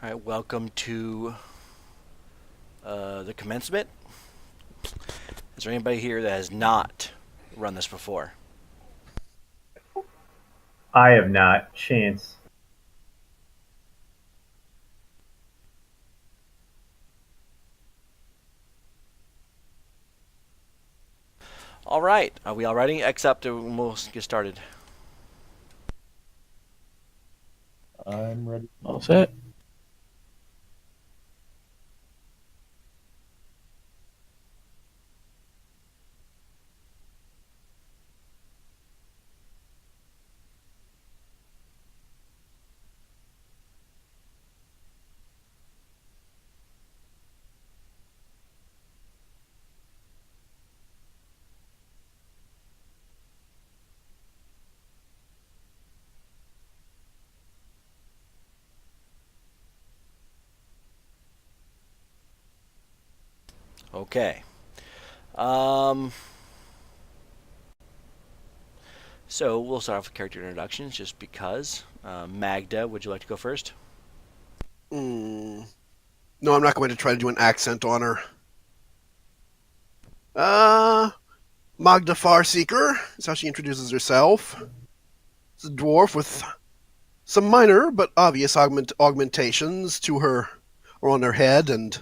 All right, welcome to the commencement. Is there anybody here that has not run this before? I have not. Chance. All right, are we all ready? Except we'll get started. I'm ready. All set. Okay. Um, so we'll start off with character introductions, just because. Magda, would you like to go first? No, I'm not going to try to do an accent on her. Magda Farseeker is how she introduces herself. It's a dwarf with some minor but obvious augmentations to her or on her head, and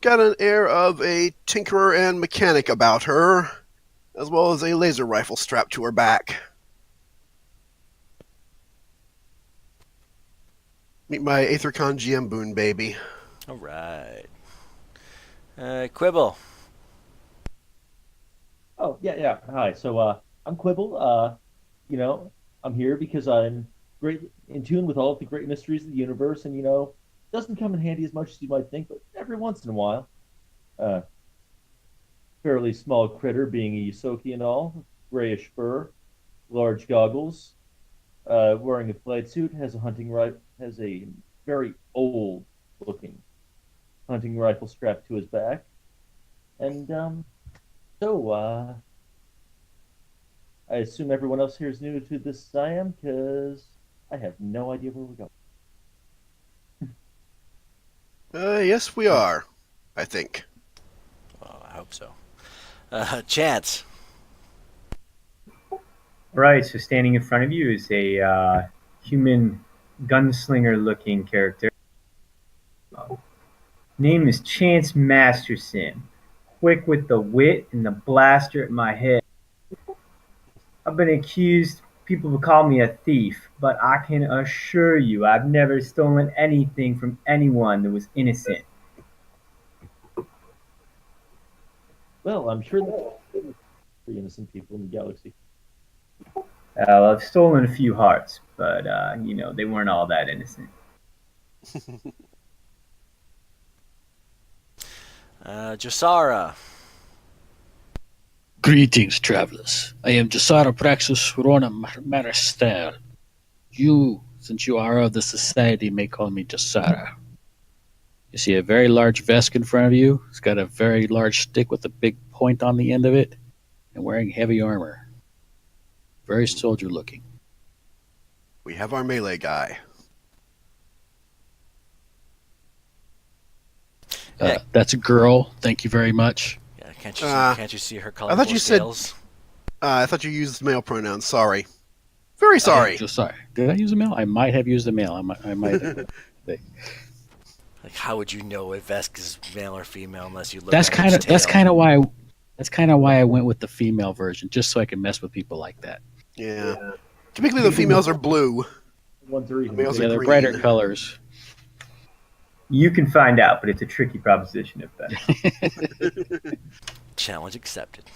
got an air of a tinkerer and mechanic about her, as well as a laser rifle strapped to her back. Meet my Aethercon GM Boon baby. All right. Quibble. Oh, yeah. Hi. I'm Quibble. I'm here because I'm great in tune with all of the great mysteries of the universe, and doesn't come in handy as much as you might think, but every once in a while. Uh, Fairly small critter, being a Yosoki and all, grayish fur, large goggles, wearing a flight suit, has a very old-looking hunting rifle strapped to his back, and so. I assume everyone else here is new to this as I am, because I have no idea where we're going. Yes, we are, I think. Oh, I hope so. Chance. Right, so standing in front of you is a human gunslinger looking character. Name is Chance Masterson. Quick with the wit and the blaster at my head. I've been accused, people will call me a thief, but I can assure you I've never stolen anything from anyone that was innocent. Well, I'm sure there's pretty innocent people in the galaxy. I've stolen a few hearts, but they weren't all that innocent. Jasara. Greetings, travelers. I am Jasara Praxis Rona Marister. You, since you are of the society, may call me Jasara. You see a very large vest in front of you. It's got a very large stick with a big point on the end of it, and wearing heavy armor. Very soldier looking. We have our melee guy. That's a girl. Thank you very much. Yeah, can't you see her colorful thought you said- scales? I thought you used male pronouns. Sorry. Very sorry. Just sorry. Did I use a male? I might have used a male. I might have. Like, how would you know if Vesk is male or female unless you look That's at kind its of that's tail? kind of why that's kind of why I went with the female version, just so I can mess with people like that. Yeah. Typically, the females are blue. Ones are even Males Yeah, are they're green. brighter colors. You can find out, but it's a tricky proposition at best. Challenge accepted.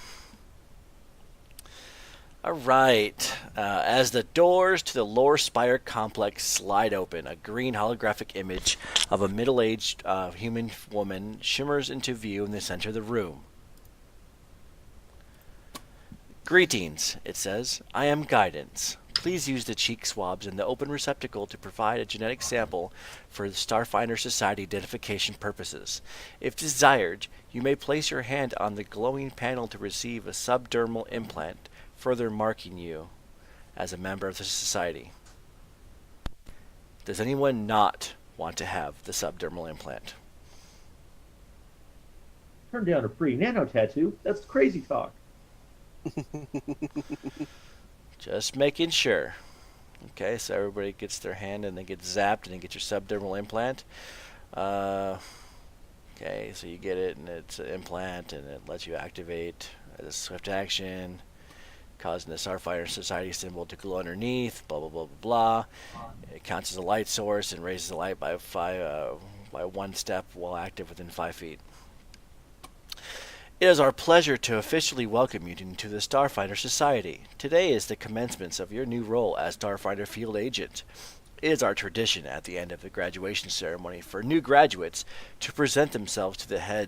All right. As the doors to the lower spire complex slide open, a green holographic image of a middle-aged human woman shimmers into view in the center of the room. Greetings, it says. I am Guidance. Please use the cheek swabs in the open receptacle to provide a genetic sample for the Starfinder Society identification purposes. If desired, you may place your hand on the glowing panel to receive a subdermal implant, further marking you as a member of the Society. Does anyone not want to have the subdermal implant? Turn down a free nano tattoo. That's crazy talk. Just making sure. Okay, so everybody gets their hand and they get zapped and they get your subdermal implant. Okay, so you get it and it's an implant and it lets you activate a swift action, causing the Starfighter Society symbol to glow underneath, blah, blah, blah, blah, blah. It counts as a light source and raises the light by one step while active within 5 feet. It is our pleasure to officially welcome you into the Starfighter Society. Today is the commencement of your new role as Starfighter Field Agent. It is our tradition at the end of the graduation ceremony for new graduates to present themselves to the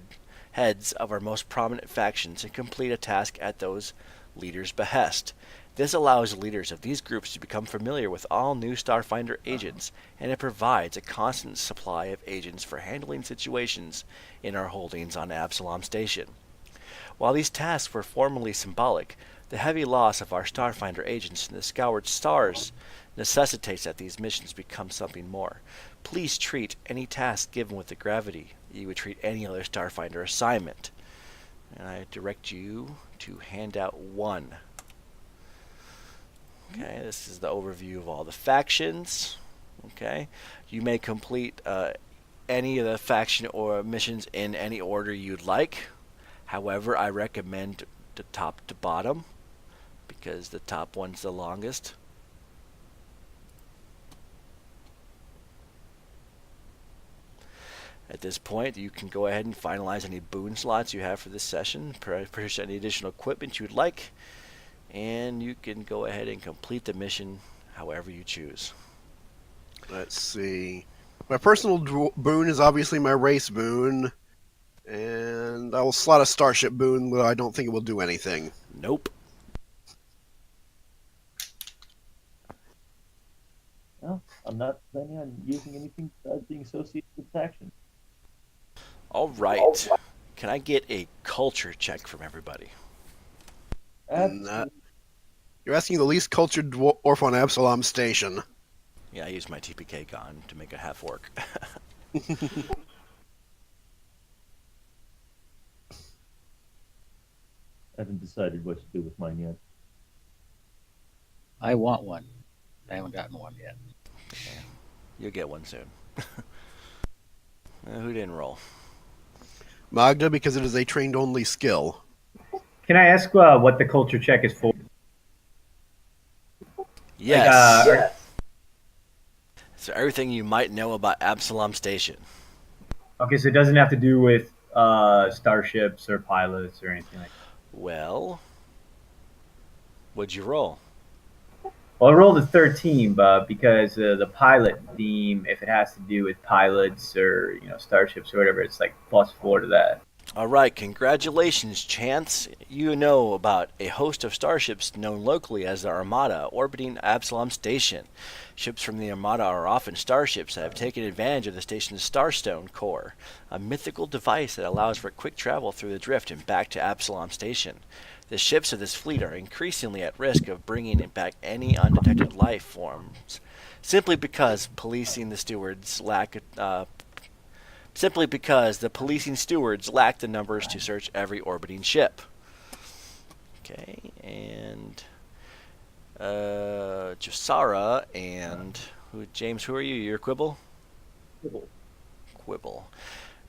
heads of our most prominent factions and complete a task at those leaders' behest. This allows leaders of these groups to become familiar with all new Starfinder agents, and it provides a constant supply of agents for handling situations in our holdings on Absalom Station. While these tasks were formally symbolic, the heavy loss of our Starfinder agents in the Scoured Stars necessitates that these missions become something more. Please treat any task given with the gravity you would treat any other Starfinder assignment. And I direct you to handout 1. Okay, this is the overview of all the factions. Okay, you may complete any of the faction or missions in any order you'd like. However, I recommend the top to bottom because the top one's the longest. At this point, you can go ahead and finalize any boon slots you have for this session, purchase any additional equipment you would like, and you can go ahead and complete the mission however you choose. Let's see. My personal boon is obviously my race boon, and I will slot a starship boon, but I don't think it will do anything. Nope. Well, I'm not planning on using anything being associated with faction. All right. Can I get a culture check from everybody? You're asking the least cultured dwarf on Absalom Station. Yeah, I used my TPK gun to make it half work. I haven't decided what to do with mine yet. I want one. I haven't gotten one yet. Yeah, you'll get one soon. Who didn't roll? Magda, because it is a trained-only skill. Can I ask what the culture check is for? Yes. Like, So everything you might know about Absalom Station. okay, so it doesn't have to do with starships or pilots or anything like that. Well, what'd you roll? Well, I rolled a 13, but because the pilot theme, if it has to do with pilots or starships or whatever, it's like +4 to that. All right, congratulations, Chance. You know about a host of starships known locally as the Armada orbiting Absalom Station. Ships from the Armada are often starships that have taken advantage of the station's Starstone core, a mythical device that allows for quick travel through the drift and back to Absalom Station. The ships of this fleet are increasingly at risk of bringing back any undetected life forms, simply because the policing stewards lack the numbers to search every orbiting ship. Okay, and Josara and James, who are you? You're Quibble? Quibble.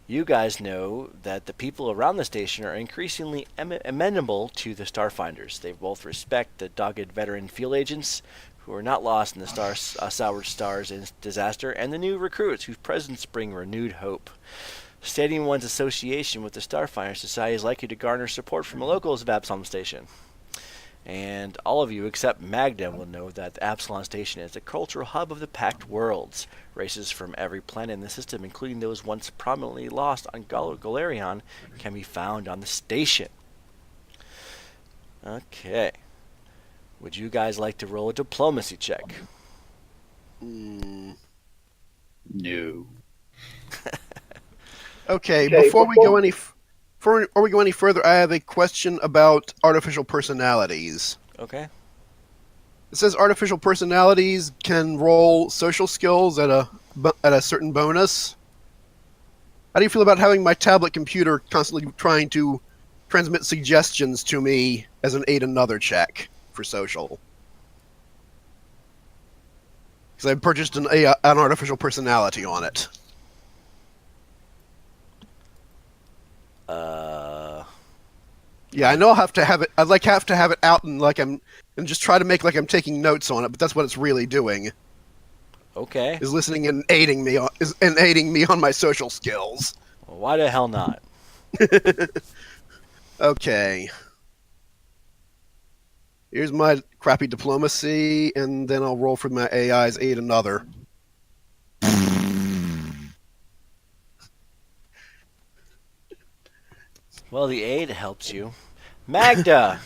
You guys know that the people around the station are increasingly amenable to the Starfinders. They both respect the dogged veteran field agents who are not lost in the Soured Stars in disaster, and the new recruits whose presence bring renewed hope. Stating one's association with the Starfinder Society is likely to garner support from the locals of Absalom Station. And all of you except Magda will know that the Absalom Station is the cultural hub of the Pact Worlds. Races from every planet in the system, including those once prominently lost on Galarion, can be found on the station. Okay. Would you guys like to roll a diplomacy check? No. Okay, before we go any further, I have a question about artificial personalities. Okay. It says artificial personalities can roll social skills at a certain bonus. How do you feel about having my tablet computer constantly trying to transmit suggestions to me as an aid another check for social? Because I purchased an artificial personality on it. Yeah, I know I'll have to have it. I'd have to have it out and just try to make like I'm taking notes on it, but that's what it's really doing. Okay. Is listening and aiding me on my social skills. Well, why the hell not? Okay. Here's my crappy diplomacy, and then I'll roll for my AI's aid another. Well, the aid helps you. Magda!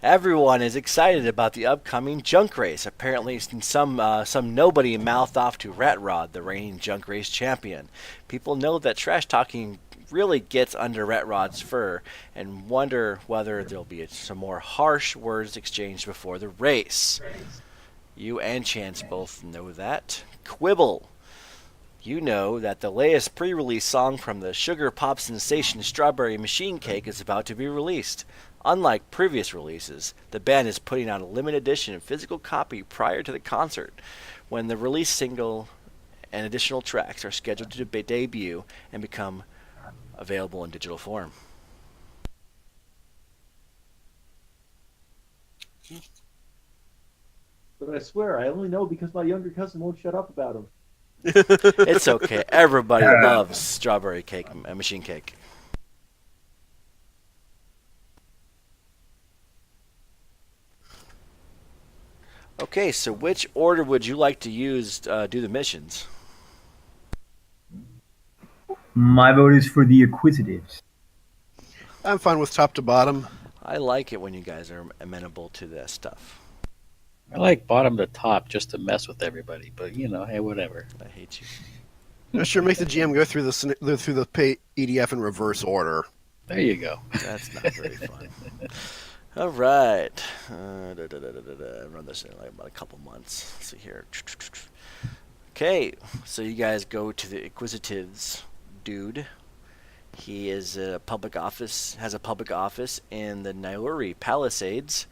Everyone is excited about the upcoming junk race. Apparently, some nobody mouthed off to Rat Rod, the reigning junk race champion. People know that trash talking really gets under Rat Rod's fur and wonder whether there'll be some more harsh words exchanged before the race. You and Chance both know that. Quibble. You know that the latest pre-release song from the sugar pop sensation Strawberry Machine Cake is about to be released. Unlike previous releases, the band is putting out a limited edition physical copy prior to the concert, when the release single and additional tracks are scheduled to debut and become available in digital form. But I swear, I only know because my younger cousin won't shut up about him. It's okay. Everybody loves strawberry cake, machine cake. Okay, so which order would you like to use do the missions? My vote is for the Acquisitives. I'm fine with top to bottom. I like it when you guys are amenable to this stuff. I like bottom to top just to mess with everybody, but hey, whatever. I hate you. It sure makes the GM go through the EDF in reverse order. There you go. That's not very fun. All right. Run this in like about a couple months. Let's see here. Okay, so you guys go to the Acquisitives dude. He has a public office in the Nauri Palisades,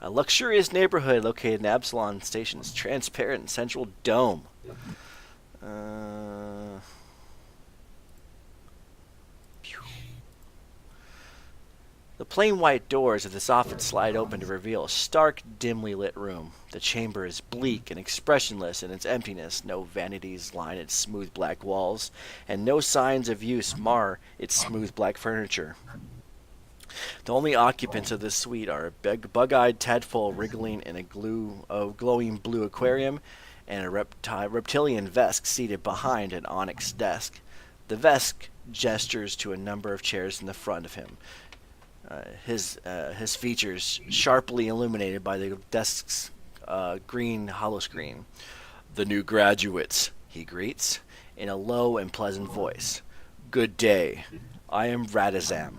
a luxurious neighborhood located in Absalon Station's transparent central dome. The plain white doors of this office slide open to reveal a stark, dimly lit room. The chamber is bleak and expressionless in its emptiness. No vanities line its smooth black walls, and no signs of use mar its smooth black furniture. The only occupants of this suite are a bug-eyed tadpole wriggling in a glowing blue aquarium and a reptilian Vesk seated behind an onyx desk. The Vesk gestures to a number of chairs in the front of him. His features sharply illuminated by the desk's green holoscreen. "The new graduates," he greets, in a low and pleasant voice. "Good day. I am Radazam.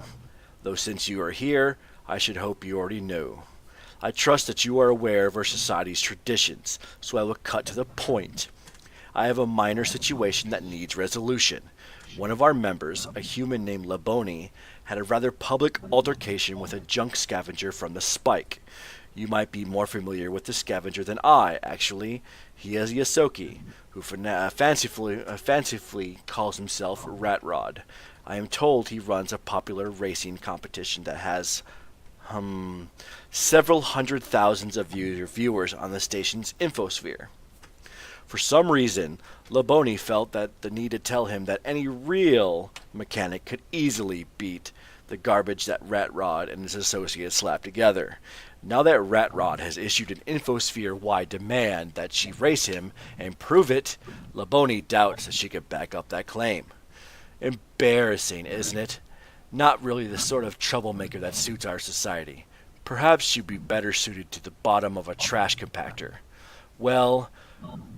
Though since you are here, I should hope you already know. I trust that you are aware of our society's traditions, so I will cut to the point. I have a minor situation that needs resolution. One of our members, a human named Laboni, had a rather public altercation with a junk scavenger from the Spike. You might be more familiar with the scavenger than I, actually. He is Yasoki, who fancifully calls himself Rat Rod. I am told he runs a popular racing competition that has several hundred thousands of viewers on the station's infosphere. For some reason, Laboni felt that the need to tell him that any real mechanic could easily beat the garbage that Rat Rod and his associates slapped together. Now that Rat Rod has issued an infosphere-wide demand that she race him and prove it, Laboni doubts that she could back up that claim. Embarrassing, isn't it? Not really the sort of troublemaker that suits our society. Perhaps she'd be better suited to the bottom of a trash compactor. Well,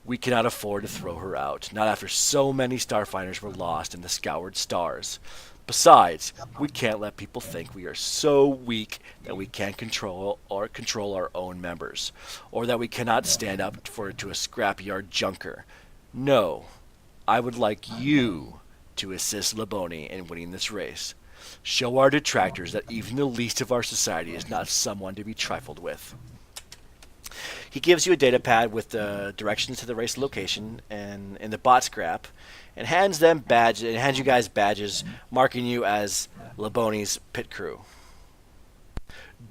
we cannot afford to throw her out, not after so many starfighters were lost in the scoured stars. Besides, we can't let people think we are so weak that we can't control our own members, or that we cannot stand up to a scrapyard junker. No, I would like you to assist Laboni in winning this race. Show our detractors that even the least of our society is not someone to be trifled with. He gives you a data pad with the directions to the race location and in the bot scrap, and hands you guys badges marking you as Laboni's pit crew.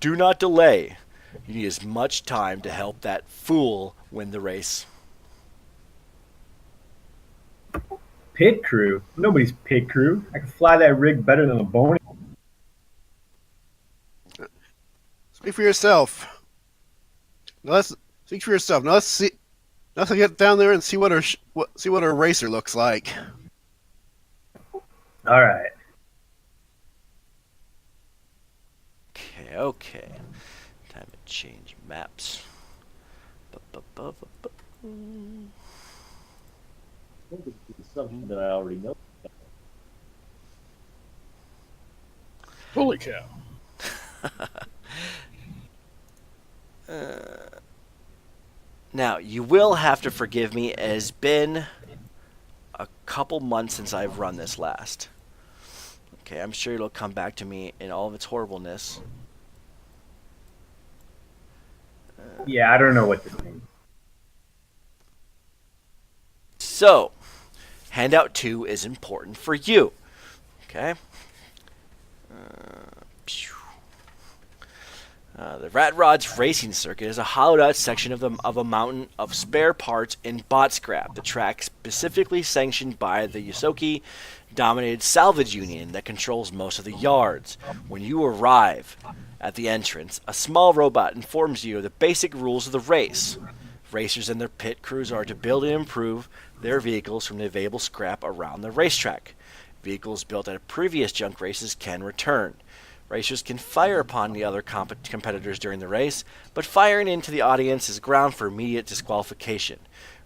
Do not delay. You need as much time to help that fool win the race. Pit crew? Nobody's pit crew. I can fly that rig better than a bone. Speak for yourself. Now let's speak for yourself. Now let's see. Let's get down there and see what our racer looks like. All right. Okay. Time to change maps. It's something that I already know. Holy cow. Now, you will have to forgive me. It has been a couple months since I've run this last. Okay, I'm sure it'll come back to me in all of its horribleness. Yeah, I don't know what this means. So, handout 2 is important for you. Okay? The Rat Rod's racing circuit is a hollowed out section of a mountain of spare parts in bot scrap. The track specifically sanctioned by the Yosoki dominated salvage union that controls most of the yards. When you arrive at the entrance, a small robot informs you of the basic rules of the race. Racers and their pit crews are to build and improve their vehicles from the available scrap around the racetrack. Vehicles built at previous junk races can return. Racers can fire upon the other competitors during the race, but firing into the audience is ground for immediate disqualification.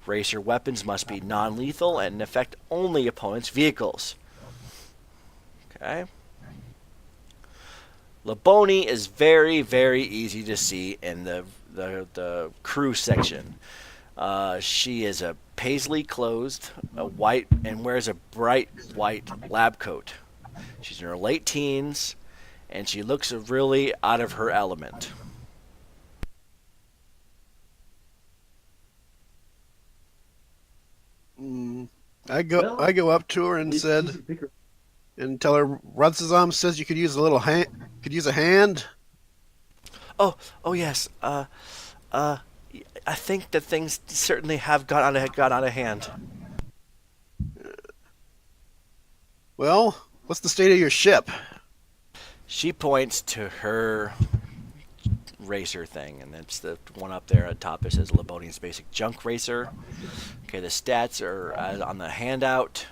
Racer weapons must be non-lethal and affect only opponents' vehicles. Okay. Laboni is very, very easy to see in the crew section. She is a paisley clothed, white, and wears a bright white lab coat. She's in her late teens, and she looks really out of her element. I go up to her and and tell her Ratsazam says you could use a hand. Oh yes. I think that things certainly have got out of hand. Well, what's the state of your ship? She points to her racer thing, and it's the one up there at top. It says Laboni's Basic Junk Racer. Okay, the stats are on the handout.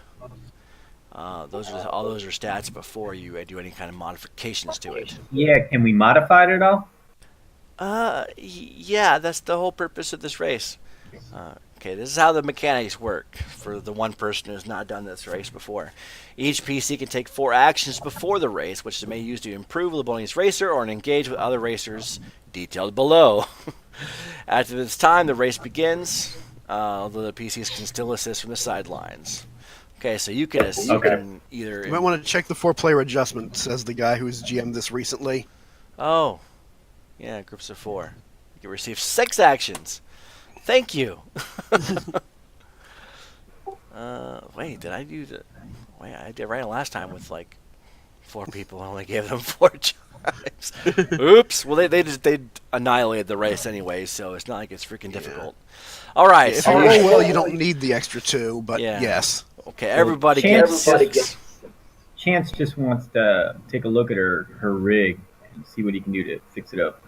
All those are stats before you do any kind of modifications to it. Yeah, can we modify it at all? Yeah, that's the whole purpose of this race. Okay, this is how the mechanics work for the one person who's not done this race before. Each PC can take 4 actions before the race, which they may use to improve Laboni's racer or engage with other racers, detailed below. After this time, the race begins, although the PCs can still assist from the sidelines. Okay, so you can either... You might want to check the 4-player adjustment, says the guy who's GM'd this recently. Oh, yeah, groups of 4. You can receive 6 actions. Thank you. Wait, did I do the... Wait, I did right last time with like 4 people. I only gave them 4 tries. Oops. Well, they annihilated the race anyway, so it's not like it's freaking difficult. All right. If you roll well, you don't need the extra 2, but yes. Okay, everybody gets 6. Chance just wants to take a look at her rig and see what he can do to fix it up.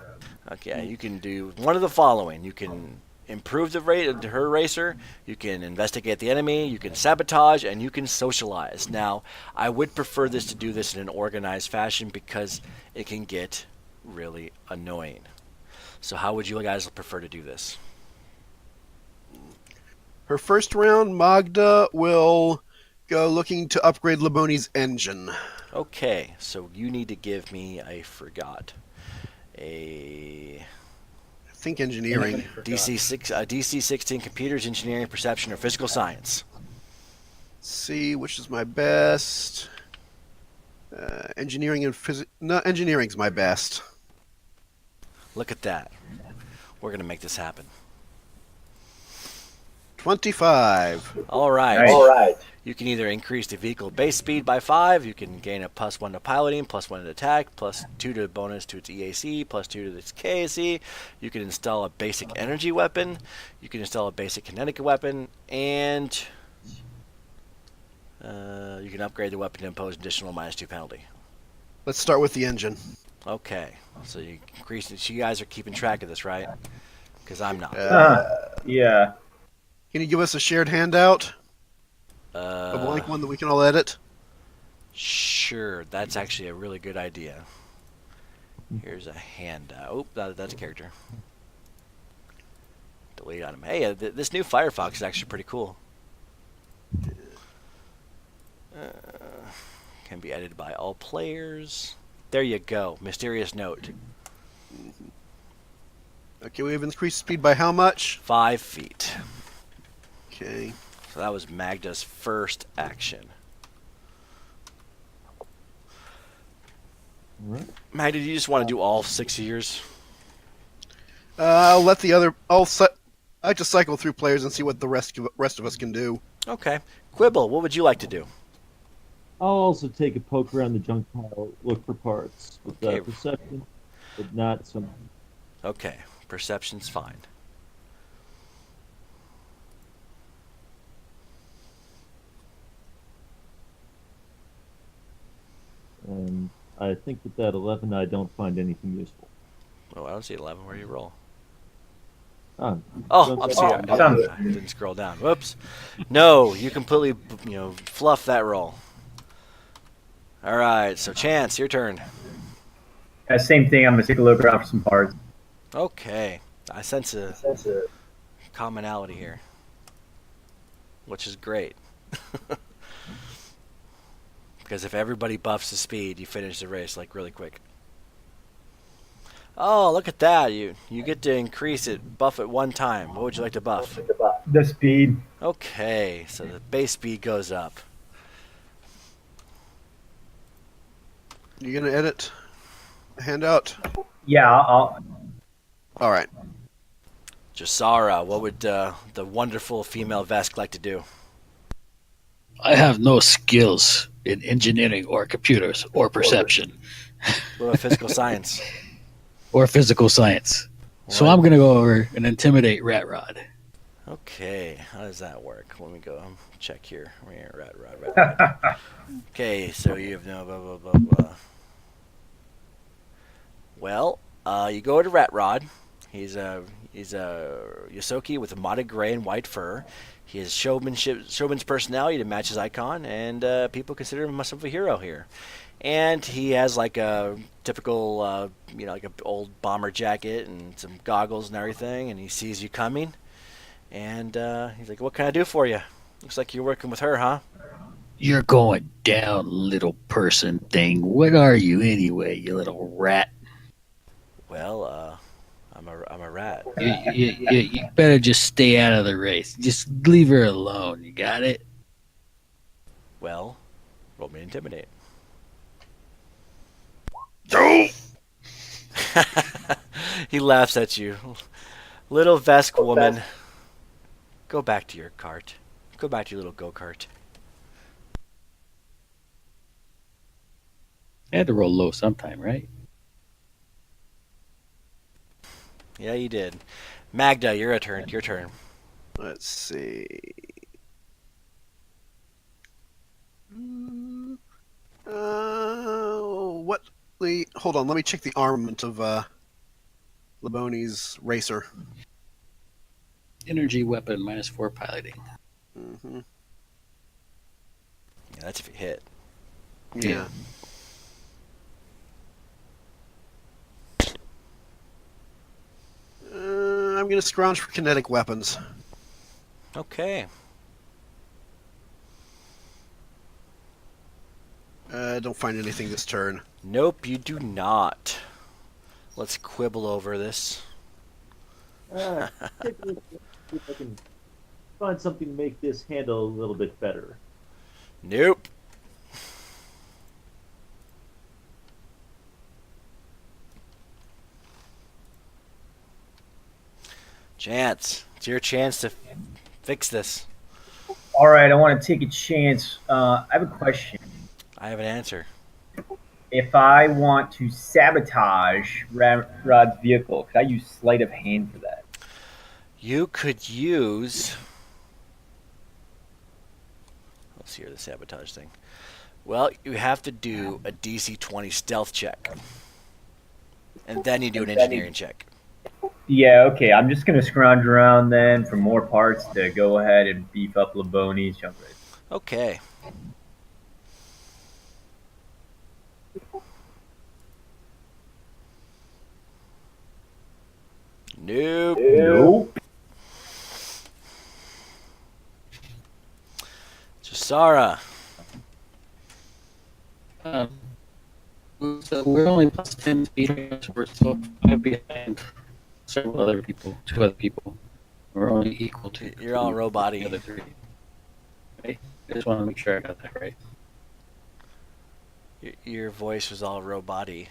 Okay, you can do one of the following. You can improve the rate of her racer, you can investigate the enemy, you can sabotage, and you can socialize. Now, I would prefer this to do this in an organized fashion because it can get really annoying. So how would you guys prefer to do this? Her first round, Magda will go looking to upgrade Laboni's engine. Okay, so you need to give me, I forgot, a I think engineering. DC 16 computers, engineering, perception, or physical science. See which is my best. Engineering and physics. No, engineering's my best. Look at that. We're going to make this happen. 25. All right. Nice. All right. You can either increase the vehicle base speed by 5, you can gain a +1 to piloting, +1 to attack, +2 to bonus to its EAC, +2 to its KAC. You can install a basic energy weapon, you can install a basic kinetic weapon, and you can upgrade the weapon to impose additional -2 penalty. Let's start with the engine. Okay, so you increase it. So you guys are keeping track of this, right? Because I'm not. Yeah. Can you give us a shared handout? A Uh, blank one that we can all edit? Sure, that's actually a really good idea. Here's a handout. Oh, that's a character. Delete item. Hey, this new Firefox is actually pretty cool. Can be edited by all players. There you go. Mysterious note. Okay, we have increased speed by how much? 5 feet. Okay. So that was Magda's first action. Right. Magda, do you just want to do all 6 years? I'll let the other. I just cycle through players and see what the rest of us can do. Okay. Quibble, what would you like to do? I'll also take a poke around the junk pile, look for parts with Okay. perception, but not some. Okay. Perception's fine. And I think with that 11, I don't find anything useful. Oh, I don't see 11. Where do you roll? Ah, Oh, don't- I'm sorry. Sounds- I didn't scroll down. Whoops. No, you completely, fluff that roll. All right, so Chance, your turn. Same thing. I'm gonna take a look around for some parts. Okay, I sense a That's it. commonality here, which is great. Because if everybody buffs the speed, you finish the race like really quick. Oh, look at that! You get to increase it, buff it one time. What would you like to buff? The speed. Okay, so the base speed goes up. You gonna edit a handout? Yeah. I'll All right. Jasara, what would the wonderful female Vesk like to do? I have no skills in engineering or computers or perception What about physical science? or physical science. So What? I'm going to go over and intimidate Rat Rod. Okay, how does that work? Let me go check here. Rat. Okay, so you have no blah blah blah blah. Well, you go to Rat Rod. He's a Yosoki with a modded gray and white fur. He has showman's personality to match his icon, and people consider him somewhat of a hero here. And he has like a typical, like an old bomber jacket and some goggles and everything. And he sees you coming, and he's like, "What can I do for you? Looks like you're working with her, huh?" You're going down, little person thing. What are you anyway, you little rat? Well, I'm a rat. You better just stay out of the race. Just leave her alone. You got it? Well, roll me intimidate. He laughs at you. Little Vesk woman, go back to your cart. Go back to your little go-kart. I had to roll low sometime, right? Yeah, you did. Magda, your turn. Let's see. What? Hold on. Let me check the armament of Laboni's racer. Energy weapon -4 piloting. Hmm. Yeah, that's if you hit. Yeah. I'm gonna scrounge for kinetic weapons. Okay. Don't find anything this turn. Nope, you do not. Let's quibble over this. Take a look, see if I can find something to make this handle a little bit better. Nope. Chance. It's your chance to fix this. All right, I want to take a chance. I have a question. I have an answer. If I want to sabotage Rod's vehicle, could I use sleight of hand for that? You could use... Let's see here, the sabotage thing. Well, you have to do a DC 20 stealth check. And then you do an engineering check. Yeah, okay. I'm just gonna scrounge around then for more parts to go ahead and beef up Laboni's jump rate. Okay. Nope. Nope. Jasara. So we're only plus 10 speed, so we're still 5 behind several other people, 2 other people. We're only equal to. You're all the robot-y. other 3. Okay? I just want to make sure I got that right. Your voice was all robot-y.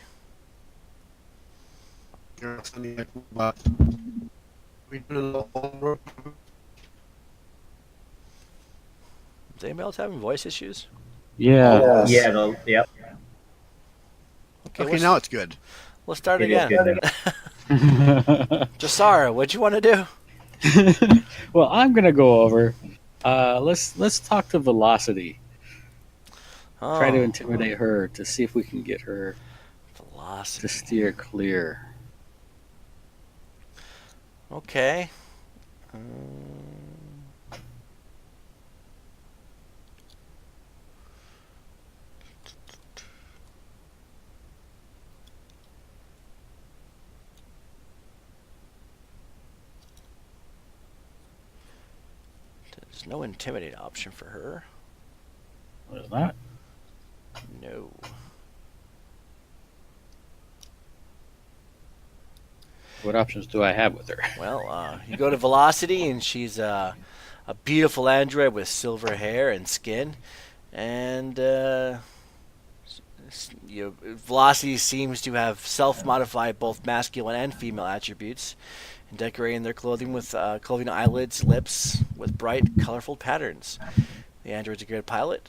We did it all. Is anybody else having voice issues? Yeah. Yeah. Yep. Okay, now it's good. Let's start It is again. good. Jasara, what'd you want to do? Well, I'm gonna go over. Let's talk to Velocity. Oh, Try to intimidate her to see if we can get her to velocity. steer clear. Okay. There's no intimidate option for her. What is that? No. What options do I have with her? Well, you go to Velocity, and she's a beautiful android with silver hair and skin, and Velocity seems to have self-modified both masculine and female attributes, and decorating their clothing with clothing eyelids, lips with bright, colorful patterns. The android's a good pilot,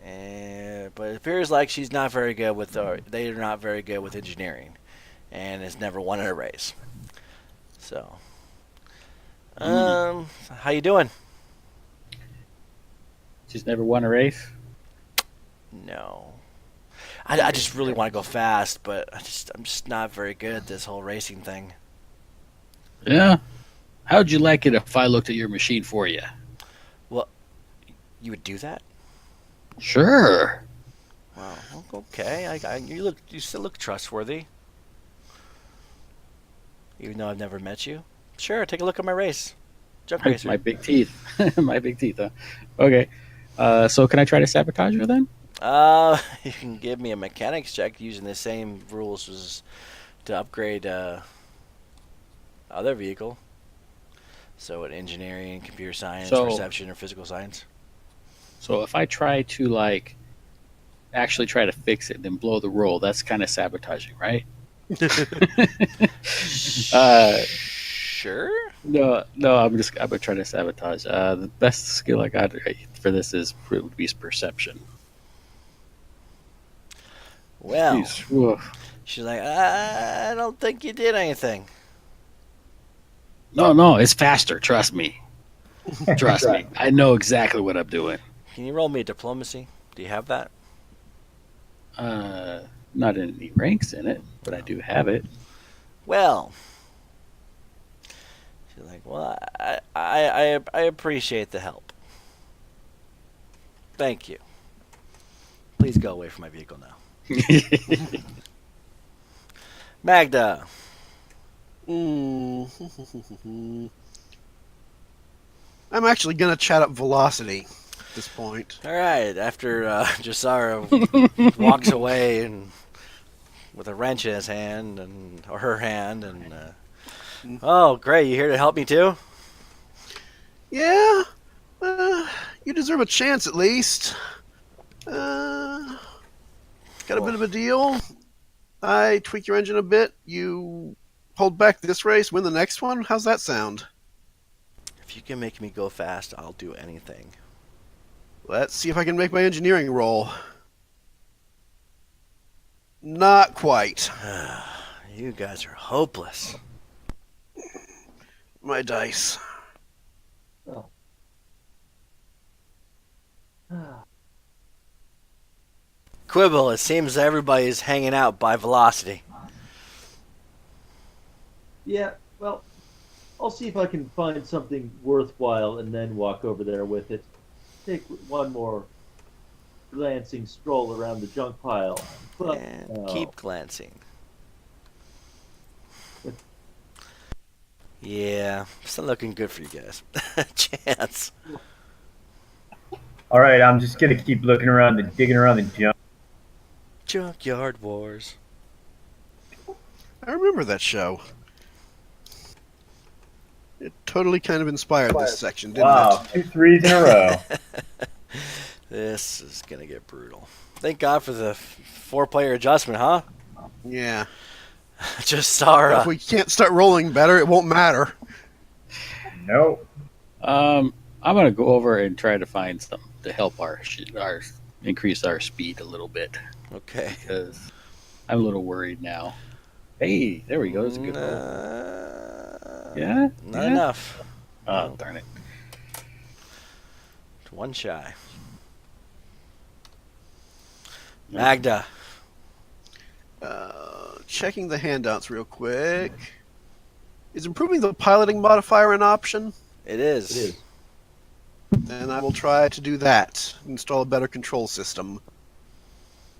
but it appears like she's not very good with. They are not very good with engineering, and has never won a race. So, how you doing? She's never won a race. No, I just really want to go fast, but I'm just not very good at this whole racing thing. Yeah. How'd you like it if I looked at your machine for you? Well, you would do that? Sure. Wow. Okay. You still look trustworthy, even though I've never met you. Sure. Take a look at my race. Jump racer. My big teeth. My big teeth, huh? Okay. So can I try to sabotage her then? You can give me a mechanics check using the same rules as to upgrade other vehicle. So, an engineering, computer science, perception, or physical science. So if I try to actually try to fix it and then blow the roll, that's kind of sabotaging, right? Sure. No, I'm gonna try to sabotage. The best skill I got for this would be perception. Well, Jeez, woof. she's like, I don't think you did anything. No, it's faster. Trust me. Trust me. I know exactly what I'm doing. Can you roll me a diplomacy? Do you have that? Not any ranks in it, but I do have it. Well, she's like, well, I appreciate the help. Thank you. Please go away from my vehicle now. Magda. I'm actually gonna chat up Velocity. this point. All right. After Jasara walks away and with a wrench in his hand or her hand, and oh, great! You here to help me too? Yeah, you deserve a chance at least. Got a bit of a deal. I tweak your engine a bit. You hold back this race, win the next one. How's that sound? If you can make me go fast, I'll do anything. Let's see if I can make my engineering roll. Not quite. You guys are hopeless. My dice. Oh. Quibble, it seems everybody's hanging out by velocity. Yeah, well, I'll see if I can find something worthwhile and then walk over there with it. Take one more glancing stroll around the junk pile. But, And keep glancing. Yeah, it's not looking good for you guys. Chance. All right, I'm just gonna keep looking around and digging around the junk. Junkyard Wars. I remember that show. It totally kind of inspired this section, didn't Wow, it? 2 threes in a row. This is gonna get brutal. Thank God for the 4-player adjustment, huh? Yeah. Just If Sarah. we can't start rolling better, it won't matter. Nope. I'm gonna go over and try to find some to help our increase our speed a little bit Okay. because I'm a little worried now. Hey, there we go. That's a good roll. Yeah? Not Yeah? enough. Oh, darn it. It's one shy. Magda. Checking the handouts real quick. Is improving the piloting modifier an option? It is. it is. Then I will try to do that. Install a better control system.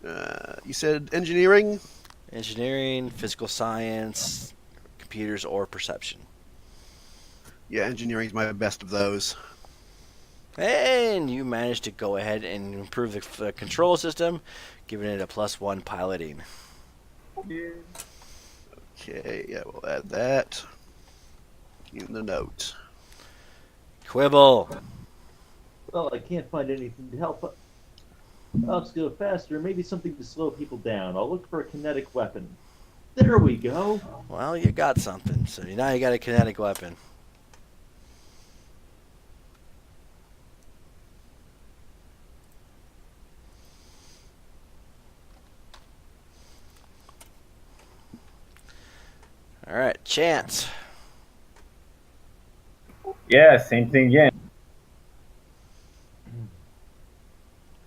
You said engineering? Engineering, physical science, computers, or perception. Yeah, engineering's my best of those. And you managed to go ahead and improve the control system, giving it a +1 piloting. Okay, yeah, we'll add that in the note. Quibble. Well, I can't find anything to help us go faster. Maybe something to slow people down. I'll look for a kinetic weapon. There we go. Well, you got something. So now you got a kinetic weapon. All right, Chance. Yeah, same thing again.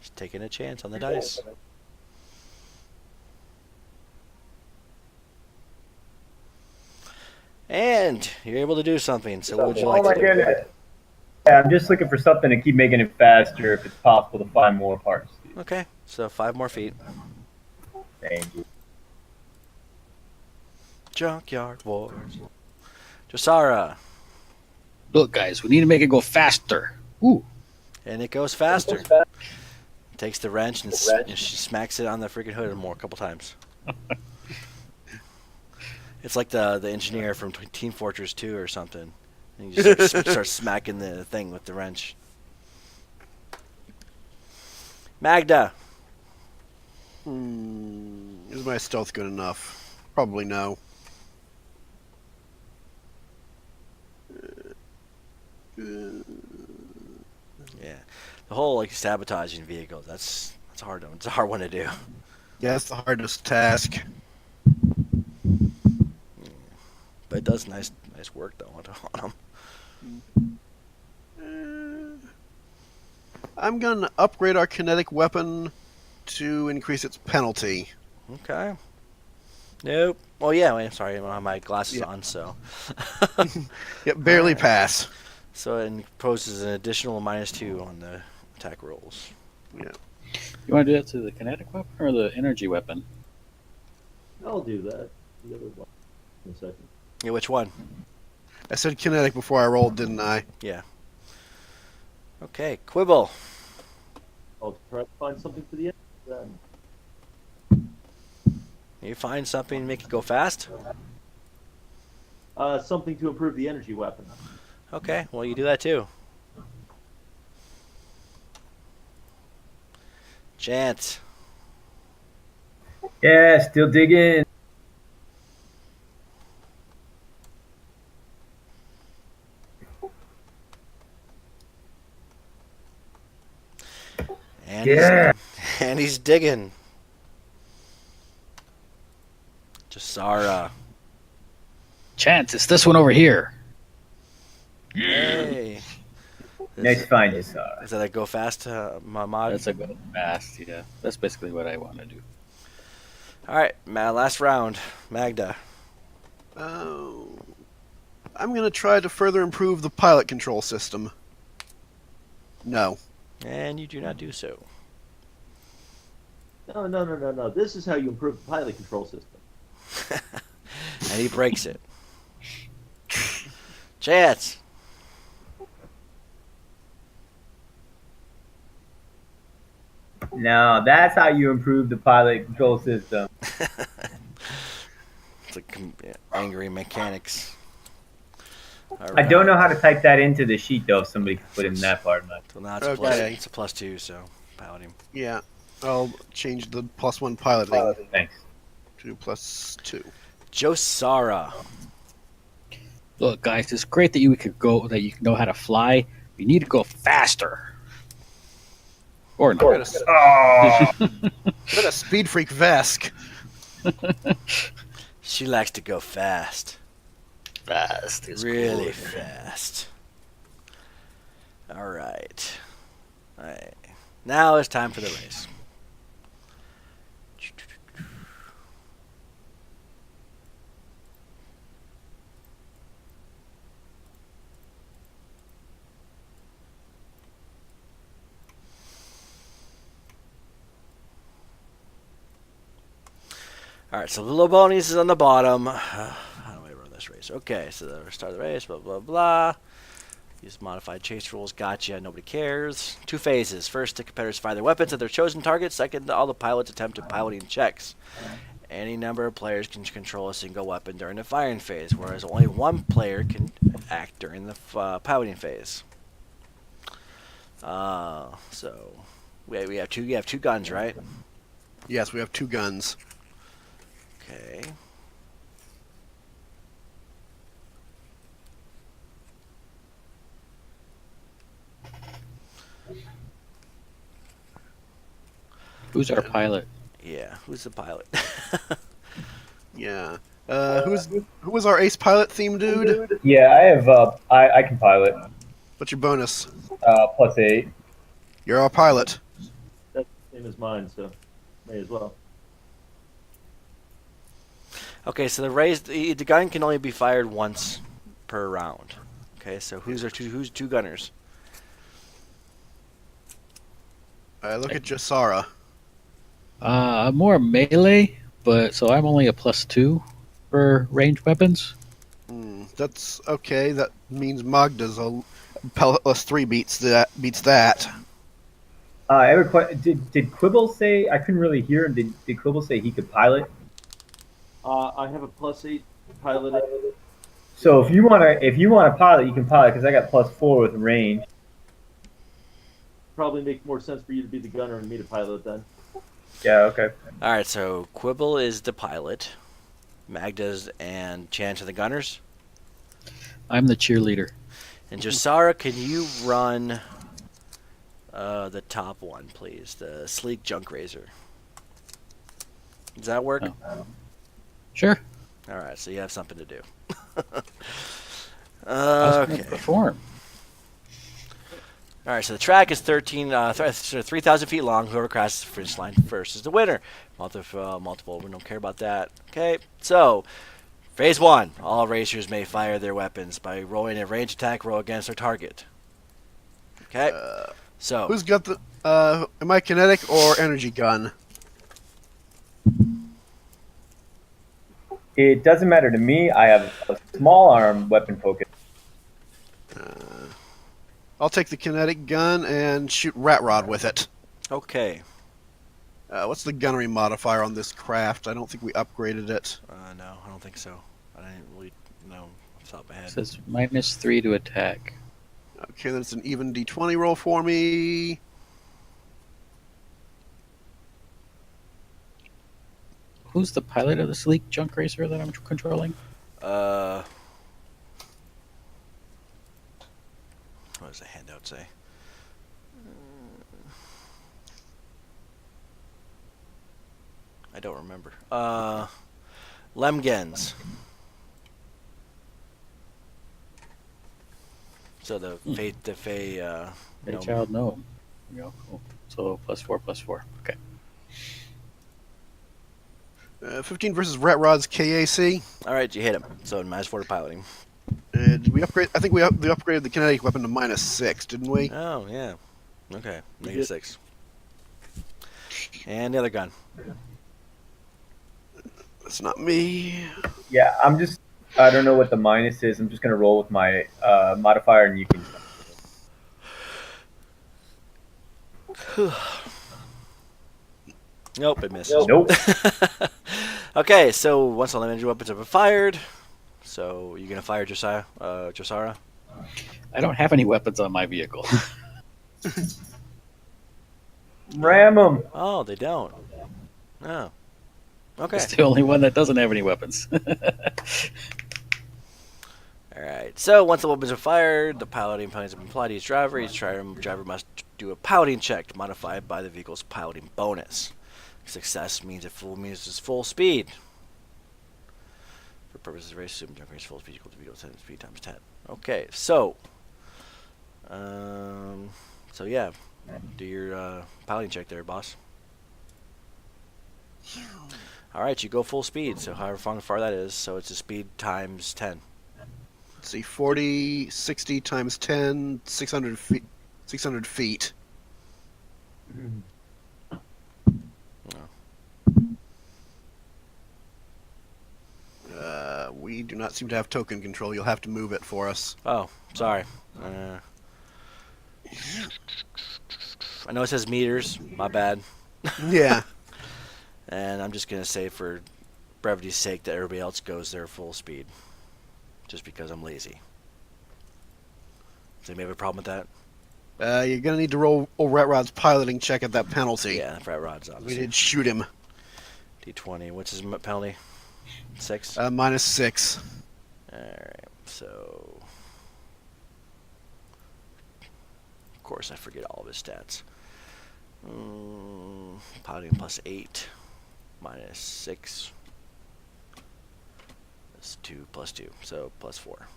Just taking a chance on the dice. And you're able to do something. So what would you like Oh my to do? goodness. Yeah, I'm just looking for something to keep making it faster if it's possible to find more parts. Okay, so 5 more feet. Thank you. Junkyard Wars. Josara. Look, guys, we need to make it go faster. Ooh. And it goes faster. Takes the wrench and she smacks it on the freaking hood more a couple times. It's like the engineer from Team Fortress 2 or something. And you just start smacking the thing with the wrench. Magda. Is my stealth good enough? Probably no. Yeah. The whole like sabotaging vehicles, that's hard. It's a hard one to do. Yeah, that's the hardest task. But it does nice work though on them. I'm gonna upgrade our kinetic weapon to increase its penalty. Okay. Nope. Well, yeah. Wait, sorry, I don't have my glasses Yeah. on, so. Yep, barely pass. So it imposes an additional -2 on the attack rolls. Yeah. You want to do that to the kinetic weapon or the energy weapon? I'll do that. The other one in a second. Yeah, which one? I said kinetic before I rolled, didn't I? Yeah. Okay, Quibble. I'll try to find something for the end. Then. You find something to make it go fast? Something to improve the energy weapon. Okay, well, you do that too. Chance. Yeah, still digging. And Yeah. and he's digging. Jasara. Chance, it's this one over here. Hey. Nice find, Jasara. Is that a go fast, mod? That's a go fast, yeah. That's basically what I want to do. All right, last round. Magda. Oh. I'm going to try to further improve the pilot control system. No. And you do not do so. No. This is how you improve the pilot control system. And he breaks it. Chance. No, that's how you improve the pilot control system. It's like angry mechanics. I don't know how to type that into the sheet, though, if somebody could put in that part. So now it's Okay. it's a +2, so piloting. Yeah. I'll change the +1 piloting Thanks. to +2. Josara. Look, guys, it's great that you know how to fly. You need to go faster. Or not. Oh, What a speed freak Vesk. She likes to go fast. Fast is Really good. fast. All right. Now it's time for the race. All right, so the Lobonies is on the bottom. How do I run this race? Okay, so the start of the race, blah, blah, blah. Use modified chase rules. Gotcha. Nobody cares. 2 phases. First, the competitors fire their weapons at their chosen target. Second, all the pilots attempt to piloting checks. Any number of players can control a single weapon during the firing phase, whereas only one player can act during the piloting phase. So we have two. You have 2 guns, right? Yes, we have 2 guns. Okay. Who's our pilot? Yeah. Who's the pilot? Yeah. Who was our ace pilot theme dude? yeah, I have. I can pilot. What's your bonus? +8. You're our pilot. That's the same as mine, so may as well. Okay, so the gun can only be fired once per round. Okay, so who's 2 gunners? Look at Jasara. I'm more melee, but so I'm only a +2 for ranged weapons. That's okay. That means Magda's a +3 beats that. Did Quibble say? I couldn't really hear him. Did Quibble say he could pilot? I have a +8 pilot. So if you wanna pilot, you can pilot because I got +4 with range. Probably make more sense for you to be the gunner and me to pilot then. Yeah. Okay. All right, so Quibble is the pilot. Magda's and Chance are the gunners. I'm the cheerleader. And Josara, can you run the top one, please? The sleek junk razor. Does that work? Oh. Sure. All right, so you have something to do. I was Okay. gonna perform. All right, so the track is 3,000 feet long. Whoever crosses the finish line first is the winner. Multiple, we don't care about that. Okay, so phase 1. All racers may fire their weapons by rolling a range attack roll against their target. Okay, so Who's got the? Am I kinetic or energy gun? It doesn't matter to me. I have a small arm weapon focus. I'll take the kinetic gun and shoot Rat Rod with it. Okay. What's the gunnery modifier on this craft? I don't think we upgraded it. No, I don't think so. I didn't really know off the top of my It head. says -3 to attack. Okay, then it's an even d20 roll for me. Who's the pilot of the sleek junk racer that I'm controlling? What does the handout say? I don't remember. Lemgens. So the Fey, Hey, child, no. There you go. Cool. So +4/+4. Okay. 15 versus Rat Rod's KAC. All right, you hit him. So -4 to piloting. Did we upgrade? I think we upgraded the kinetic weapon to -6, didn't we? Oh yeah. Okay. We did. -6. And the other gun. That's not me. Yeah, I don't know what the minus is. I'm just gonna roll with my modifier, and you can. Nope, it misses. Nope. Okay, so once all the energy weapons have been fired, so you're gonna fire Josara? I don't have any weapons on my vehicle. Ram them. Oh, they don't. Oh. Okay. It's the only one that doesn't have any weapons. Alright, so once the weapons are fired, the piloting penalties have been applied to each driver. Each driver must do a piloting check modified by the vehicle's piloting bonus. Success means it's full speed. For purposes of race, assume jump race full speed equal to vehicle 10 speed times 10. Okay, so yeah, do your piloting check there, boss. Alright, you go full speed, so however far that is, so it's a speed times 10. Let's see, 40, 60 times 10, 600 feet. 600 feet. We do not seem to have token control. You'll have to move it for us. Oh, sorry. I know it says meters, my bad. Yeah. And I'm just going to say for brevity's sake that everybody else goes their full speed. Just because I'm lazy. Does anybody have a problem with that? You're going to need to roll Rat Rod's piloting check at that penalty. Yeah, Frat Rod's We obviously. did shoot him. D20. What's his penalty? 6? -6. Alright, so... Of course, I forget all of his stats. Piloting +8. -6. That's 2 + 2, so +4.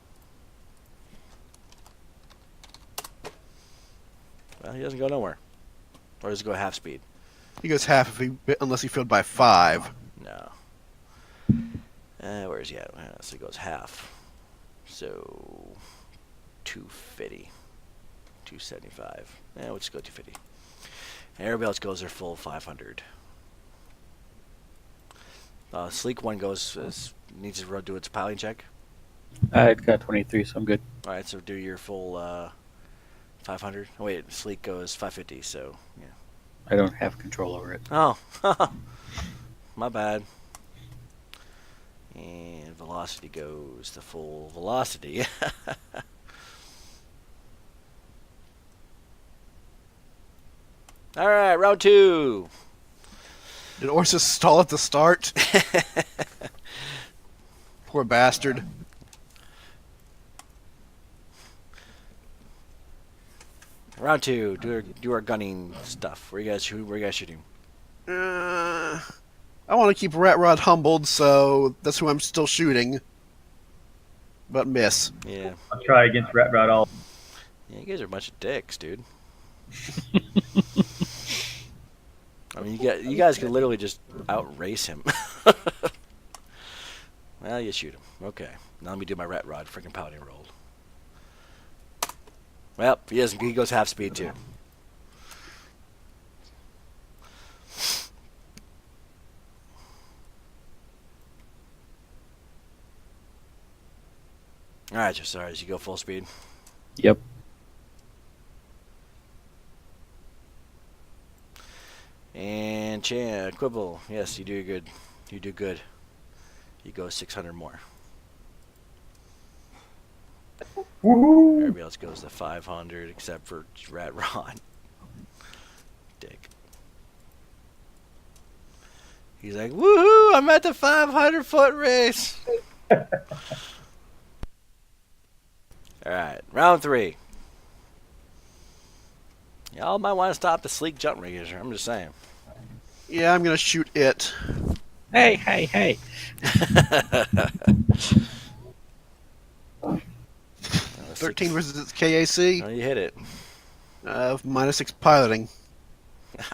Well, he doesn't go nowhere. Or does he go half speed? He goes half unless he failed by 5. No. Where is he at? So he goes half. So 250. 275. We'll just go 250. And everybody else goes their full 500. Sleek one needs to do its piloting check. I've got 23, so I'm good. All right, so do your full 500. Oh, wait, Sleek goes 550. So yeah. I don't have control over it. Oh, my bad. And velocity goes the full velocity. All right, round 2. Did Orsus stall at the start? Poor bastard. Round 2. Do our gunning stuff. Where you guys shooting? I want to keep Rat Rod humbled, so that's who I'm still shooting. But miss. Yeah. I'll try against Rat Rod all. Yeah, you guys are a bunch of dicks, dude. I mean, you guys can literally just outrace him. Well, you shoot him. Okay. Now let me do my Rat Rod freaking piloting roll. Well, he goes half speed too. All right, sorry. You go full speed. Yep. And Quibble, yes, you do good. You do good. You go 600 more. Woohoo! Everybody else goes to 500 except for Rat Ron. Dick. He's like, woohoo! I'm at the 500-foot race. All right, round 3. Y'all might want to stop the sleek jump rig here. I'm just saying. Yeah, I'm gonna shoot it. Hey, hey, hey. 13 versus its KAC. Oh, you hit it. -6 piloting.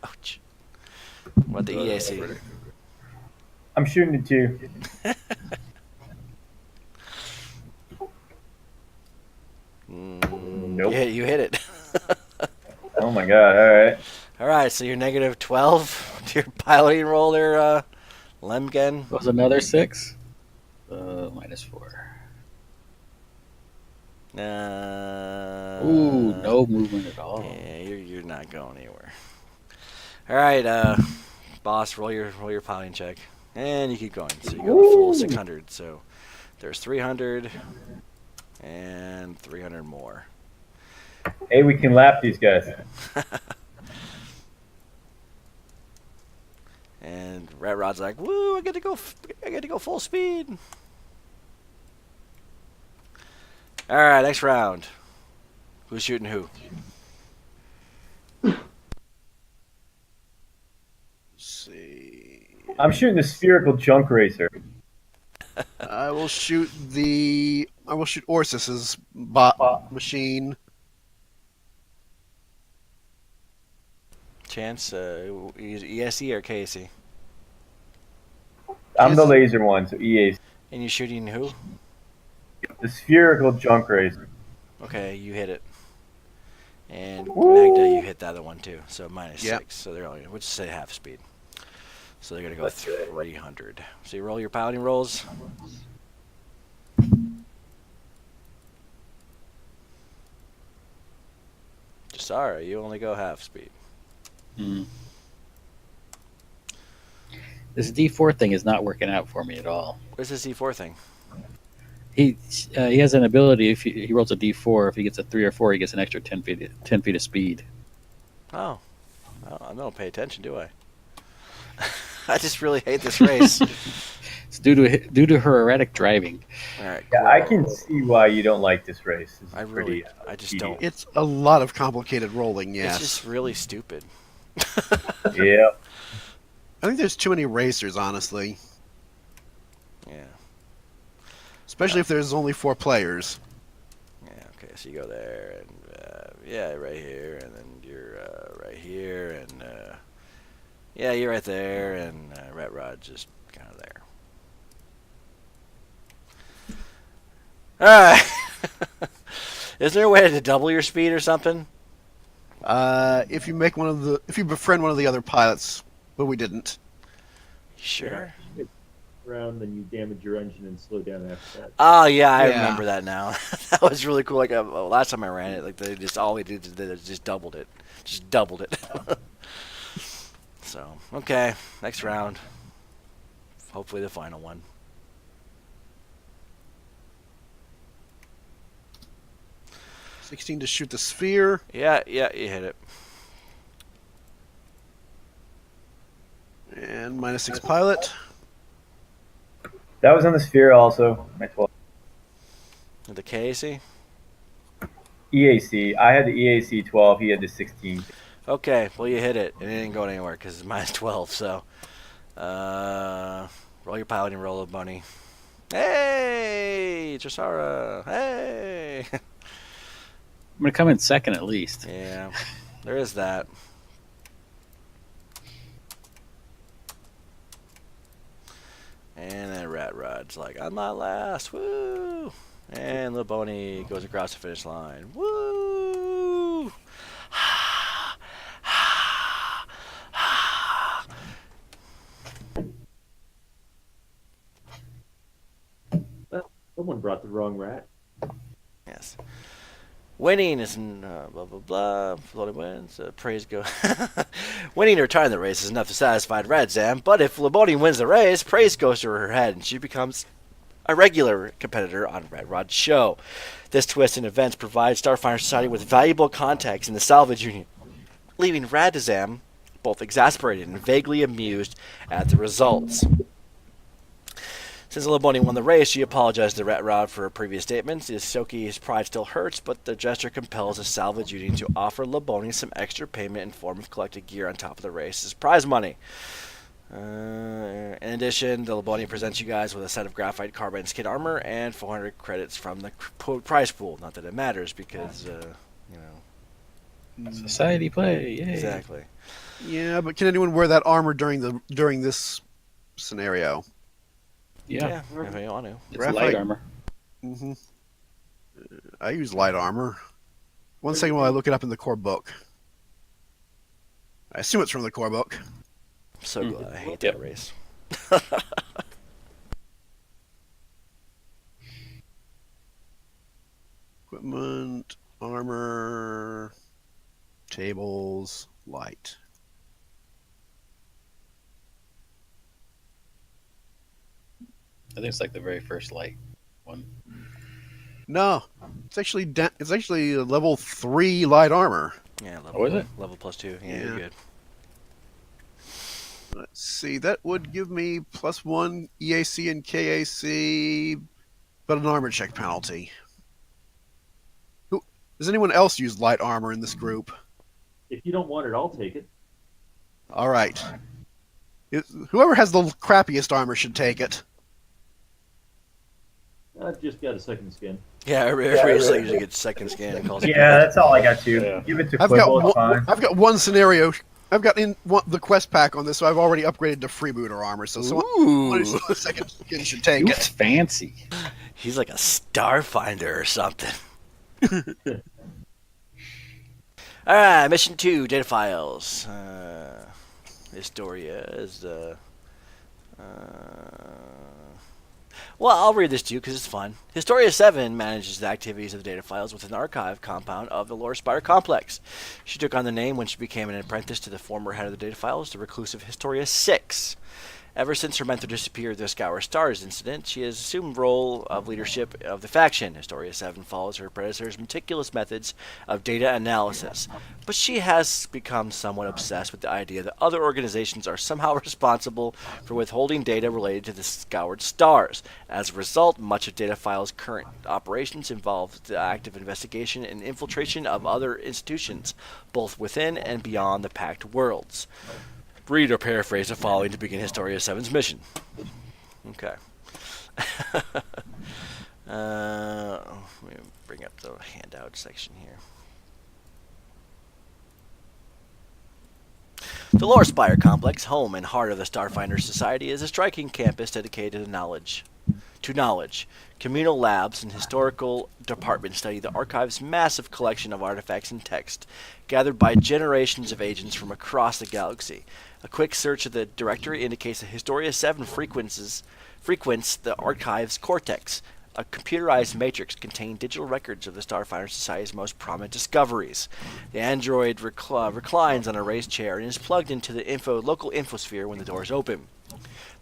Ouch. What the EAC? I'm shooting it too. Nope. Yeah, you hit it. Oh my god, alright. All right, so you're negative 12 to your piloting roll there, Lemgen. Was another 6? -4. Ooh, no movement at all. Yeah, you're not going anywhere. All right, boss, roll your piloting check, and you keep going. So you go the full 600. So there's 300 and 300 more. Hey, we can lap these guys. And Rat Rod's like, "Woo! I get to go full speed." All right, next round. Who's shooting who? Let's see. I'm shooting the spherical junk racer. I will shoot Orsis's machine. Chance, ESE or KC? I'm the laser one, so EAC. And you're shooting who? The spherical junk racer. Okay, you hit it. And Woo! Magda, you hit the other one too. So -6. Yep. So they're only, we'll just say half speed. So they're gonna go 300. So you roll your piloting rolls. Sorry, you only go half speed. This D4 thing is not working out for me at all. What's this E4 thing? He has an ability. If he rolls a D4, if he gets a 3 or 4, he gets an extra 10 feet of speed. Oh, I don't pay attention, do I? I just really hate this race. It's due to her erratic driving. All right, Yeah, cool. I can see why you don't like this race. This is I pretty, just don't. It's a lot of complicated rolling, It's yes. just really stupid. Yeah. I think there's too many racers, honestly. Yeah. Especially if there's only 4 players. Yeah. Okay. So you go there, and yeah, right here, and then you're right here, and yeah, you're right there, and Rat Rod's just kind of there. All right. Is there a way to double your speed or something? If you befriend one of the other pilots, but we didn't. Sure. Around, then you damage your engine and slow down after that. Oh yeah, I Yeah. remember that now. That was really cool. Like last time I ran it, like they just all we did is just doubled it, So okay, next round. Hopefully the final one. -16 to shoot the sphere. Yeah, you hit it. And -6 pilot. That was on the sphere also. My 12. The KAC. EAC. I had the EAC 12. He had the 16. Okay, well you hit it, and it didn't go anywhere because it's -12. So, roll your piloting roll, bunny. Hey, Trasara. Hey. I'm gonna come in second at least. Yeah, there is that. And then Rat Rod's like, I'm not last. Woo! And Lil Boney goes across the finish line. Woo! Well, someone brought the wrong rat. Yes. Winning is blah blah blah. Floating wins. Praise go. Winning or tying the race is enough to satisfy Red Zam, but if Laboni wins the race, praise goes to her head, and she becomes a regular competitor on Red Rod's show. This twist in events provides Starfighter Society with valuable context in the salvage union, leaving Radazam both exasperated and vaguely amused at the results. Since Laboni won the race, she apologized to Rat Rod for her previous statements. Soki's pride still hurts, but the gesture compels the salvage union to offer Laboni some extra payment in form of collected gear on top of the race's prize money. In addition, the Laboni presents you guys with a set of graphite carbon skin armor and 400 credits from the prize pool. Not that it matters because, Society play, yay. Exactly. Yeah, but can anyone wear that armor during this scenario? Yeah, if you want to. it's Graphite. light armor. Mm-hmm. I use light armor. One second while I look it up in the core book. I assume it's from the core book. I'm so glad I hate Yep. that race. Equipment, armor, tables, light. I think it's like the very first light one. No, it's actually a level 3 light armor. Yeah, level, Oh, is it? level +2. Yeah, Yeah. you're good. Let's see, that would give me +1 EAC and KAC, but an armor check penalty. Does anyone else use light armor in this group? If you don't want it, I'll take it. All right. Whoever has the crappiest armor should take it. I've just got a second skin. Yeah, everybody usually gets second scan and calls it. Yeah, that's all I got too. Yeah. Give it to I've got Quibble, it's fine. one scenario. I've got the quest pack on this, so I've already upgraded to freebooter armor. So someone who's the second skin should take You it. fancy. He's like a starfinder or something. Alright, mission 2, data files. Historia is well, I'll read this to you because it's fun. Historia 7 manages the activities of the data files with an archive compound of the Lore Spire complex. She took on the name when she became an apprentice to the former head of the data files, the reclusive Historia 6. Ever since her mentor disappeared at the Scour Stars incident, she has assumed role of leadership of the faction. Historia 7 follows her predecessor's meticulous methods of data analysis, but she has become somewhat obsessed with the idea that other organizations are somehow responsible for withholding data related to the Scoured Stars. As a result, much of Data File's current operations involve the active investigation and infiltration of other institutions, both within and beyond the Pact Worlds. Read or paraphrase the following to begin Historia 7's mission. Okay. Let me bring up the handout section here. The Lore Spire Complex, home and heart of the Starfinder Society, is a striking campus dedicated to knowledge. Communal labs and historical departments study the archive's massive collection of artifacts and text, gathered by generations of agents from across the galaxy. A quick search of the directory indicates that Historia 7 frequents the archive's cortex, a computerized matrix containing digital records of the Starfinder Society's most prominent discoveries. The android reclines on a raised chair and is plugged into the local infosphere when the doors open.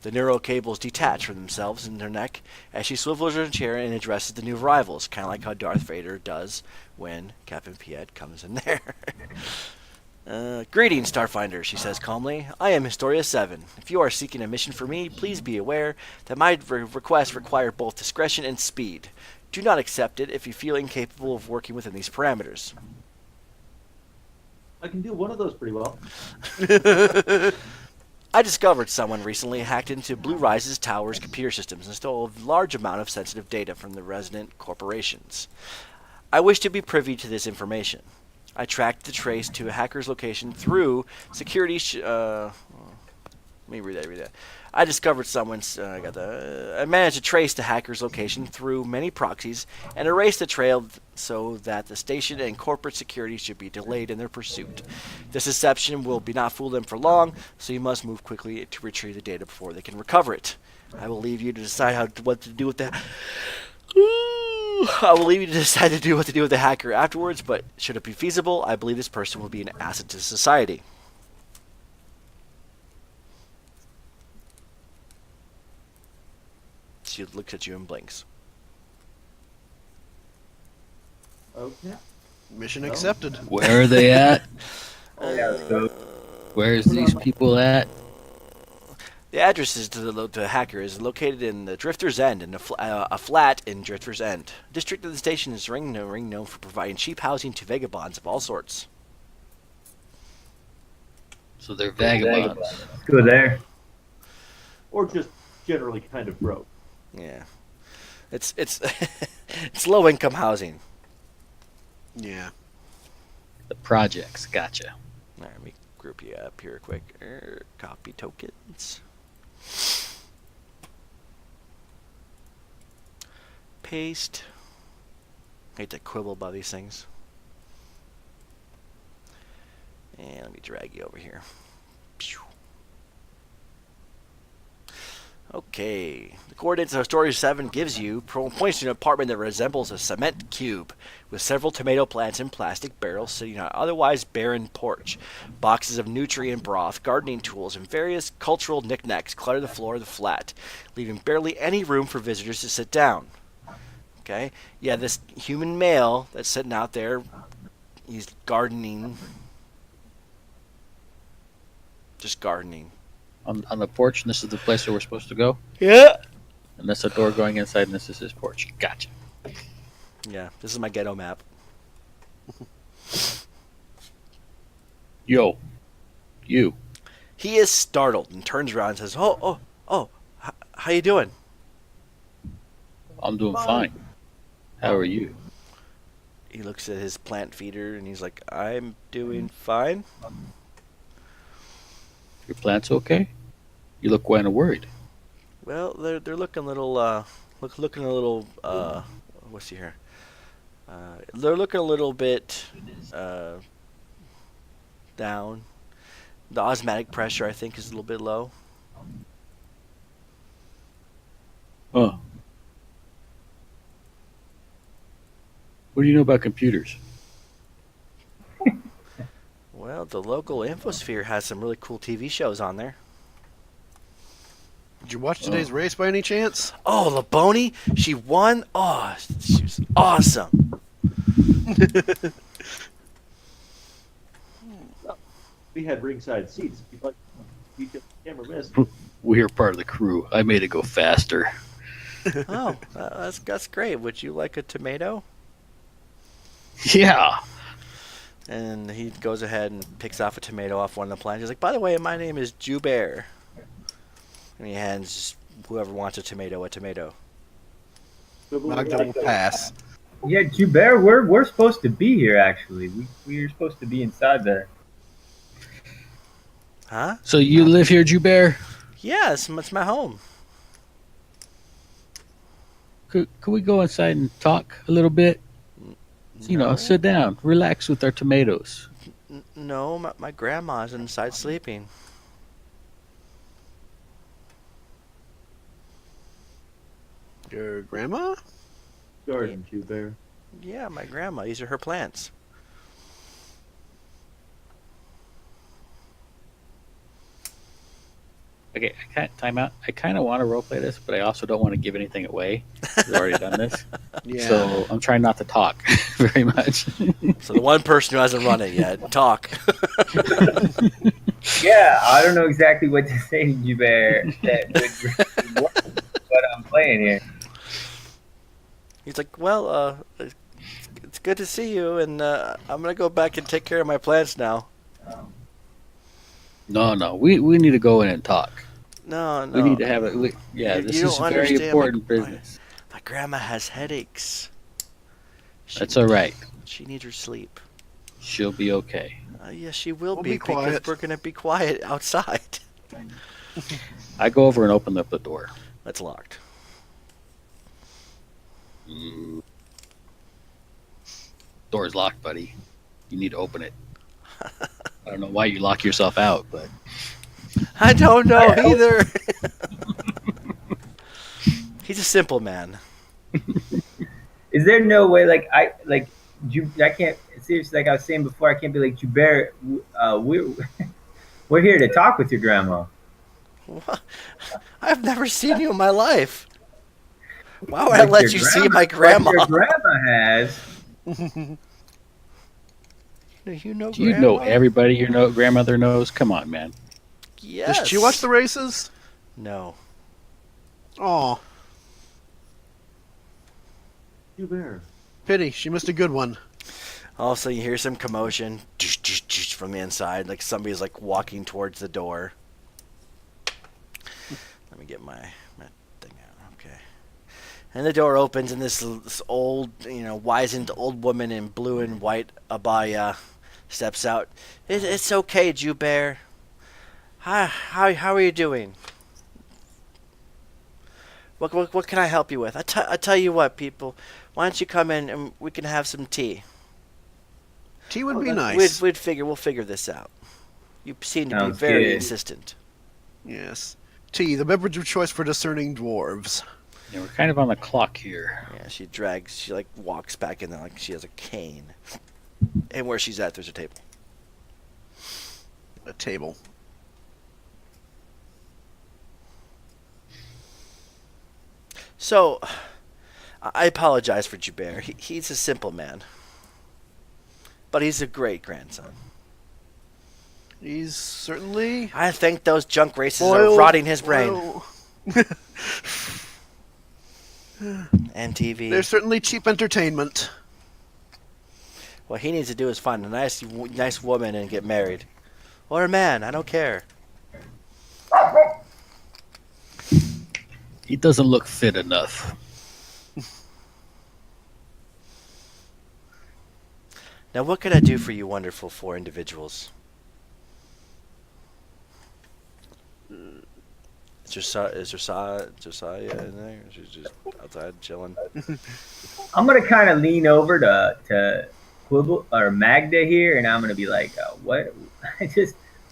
The neural cables detach from themselves in her neck as she swivels her chair and addresses the new arrivals, kind of like how Darth Vader does when Captain Piet comes in there. Greetings, Starfinder, she says calmly. I am Historia 7. If you are seeking a mission for me, please be aware that my requests require both discretion and speed. Do not accept it if you feel incapable of working within these parameters. I can do one of those pretty well. I discovered someone recently hacked into Blue Rise's tower's computer systems and stole a large amount of sensitive data from the resident corporations. I wish to be privy to this information. I tracked the trace to a hacker's location through security. Let me read that. I discovered someone's. I managed to trace the hacker's location through many proxies and erase the trail so that the station and corporate security should be delayed in their pursuit. This deception will not fool them for long, so you must move quickly to retrieve the data before they can recover it. I will leave you to decide what to do with that. I will leave you to decide to do what to do with the hacker afterwards, but should it be feasible, I believe this person will be an asset to society. She looks at you and blinks. Okay. Mission accepted. Where are they at? Yeah, let's go. Where's these people at? The address is to the hacker is located in the Drifter's End, in a flat in Drifter's End. District of the station is ring known for providing cheap housing to vagabonds of all sorts. So they're vagabonds. Let's go there. Or just generally kind of broke. Yeah, it's it's low income housing. Yeah. The projects, gotcha. All right, let me group you up here quick. Copy tokens. Paste. I hate to quibble about these things. And let me drag you over here. Pew. Okay. The coordinates of Story 7 gives you points to an apartment that resembles a cement cube, with several tomato plants in plastic barrels sitting on an otherwise barren porch. Boxes of nutrient broth, gardening tools, and various cultural knickknacks clutter the floor of the flat, leaving barely any room for visitors to sit down. Okay? Yeah, this human male that's sitting out there, he's gardening. Just gardening. On the porch, and this is the place where we're supposed to go? Yeah. And that's a door going inside, and this is his porch. Gotcha. Yeah, this is my ghetto map. Yo. You. He is startled and turns around and says, "Oh, how you doing?" I'm doing fine. How are you? He looks at his plant feeder and he's like, "I'm doing fine." Your plant's okay? You look kind of worried. Well, they're looking a little looking a little what's he here? They're looking a little bit down. The osmotic pressure, I think, is a little bit low. Oh. What do you know about computers? Well, the local infosphere has some really cool TV shows on there. Did you watch today's race by any chance? Oh, Laboni, she won. Oh, she was awesome. We had ringside seats. If you'd like, you could camera missed. We're part of the crew. I made it go faster. Oh, that's great. Would you like a tomato? Yeah. And he goes ahead and picks off a tomato off one of the plants. He's like, "By the way, my name is Joubert." And he hands whoever wants a tomato a tomato. Magda will pass. Yeah, Joubert, we're supposed to be here actually. We're supposed to be inside there. Huh? So you live here, Joubert? Yeah, it's my home. Could we go inside and talk a little bit? You know, No. sit down, relax with our tomatoes. No, my grandma's inside sleeping. Your grandma? Garden, Joubert. Yeah, my grandma. These are her plants. Okay, time out. I kind of want to roleplay this, but I also don't want to give anything away. We've already done this. Yeah. So I'm trying not to talk very much. So the one person who hasn't run it yet, talk. Yeah, I don't know exactly what to say to Joubert that would work what I'm playing here. He's like, "Well, it's good to see you, and I'm gonna go back and take care of my plants now." No, we need to go in and talk. No. We need to have it. Yeah, You this don't is very understand important my- business. My grandma has headaches. That's all right. She needs her sleep. She'll be okay. Yes, she will We'll be be because quiet. we're gonna be quiet outside. I go over and open up the door. That's locked. Door's locked, buddy. You need to open it. I don't know why you lock yourself out, but I don't know either. He's a simple man. Is there no way, like I can't seriously, like I was saying before, I can't be like Joubert. We're here to talk with your grandma. What? I've never seen you in my life. Why would I Like let your you see grandma, my like grandma? your grandma has. You know Do you grandma? know everybody your grandmother knows? Come on, man. Yes. Does she watch the races? No. Aw, You bear. pity. She missed a good one. All of a sudden, you hear some commotion from the inside, like somebody's like walking towards the door. Let me get my thing out. Okay. And the door opens, and this old, wizened old woman in blue and white abaya steps out. It's okay, Joubert. How are you doing? What can I help you with? I tell you what, people. Why don't you come in and we can have some tea? Tea would be nice. We'll figure this out. You seem to be Sounds very good. insistent. Yes. Tea, the beverage of choice for discerning dwarves. Yeah, we're kind of on the clock here. Yeah, she like walks back in there like she has a cane. And where she's at, there's a table. A table. So, I apologize for Joubert. He's a simple man. But he's a great grandson. He's certainly I think those junk races spoiled. are rotting his brain. Well, MTV. they're certainly cheap entertainment. What he needs to do is find a nice woman and get married. Or a man, I don't care. He doesn't look fit enough. Now, what can I do for you wonderful four individuals? Is Josiah in there? She's just outside chilling. I'm gonna kind of lean over to Quibble or Magda here, and I'm gonna be like, "What?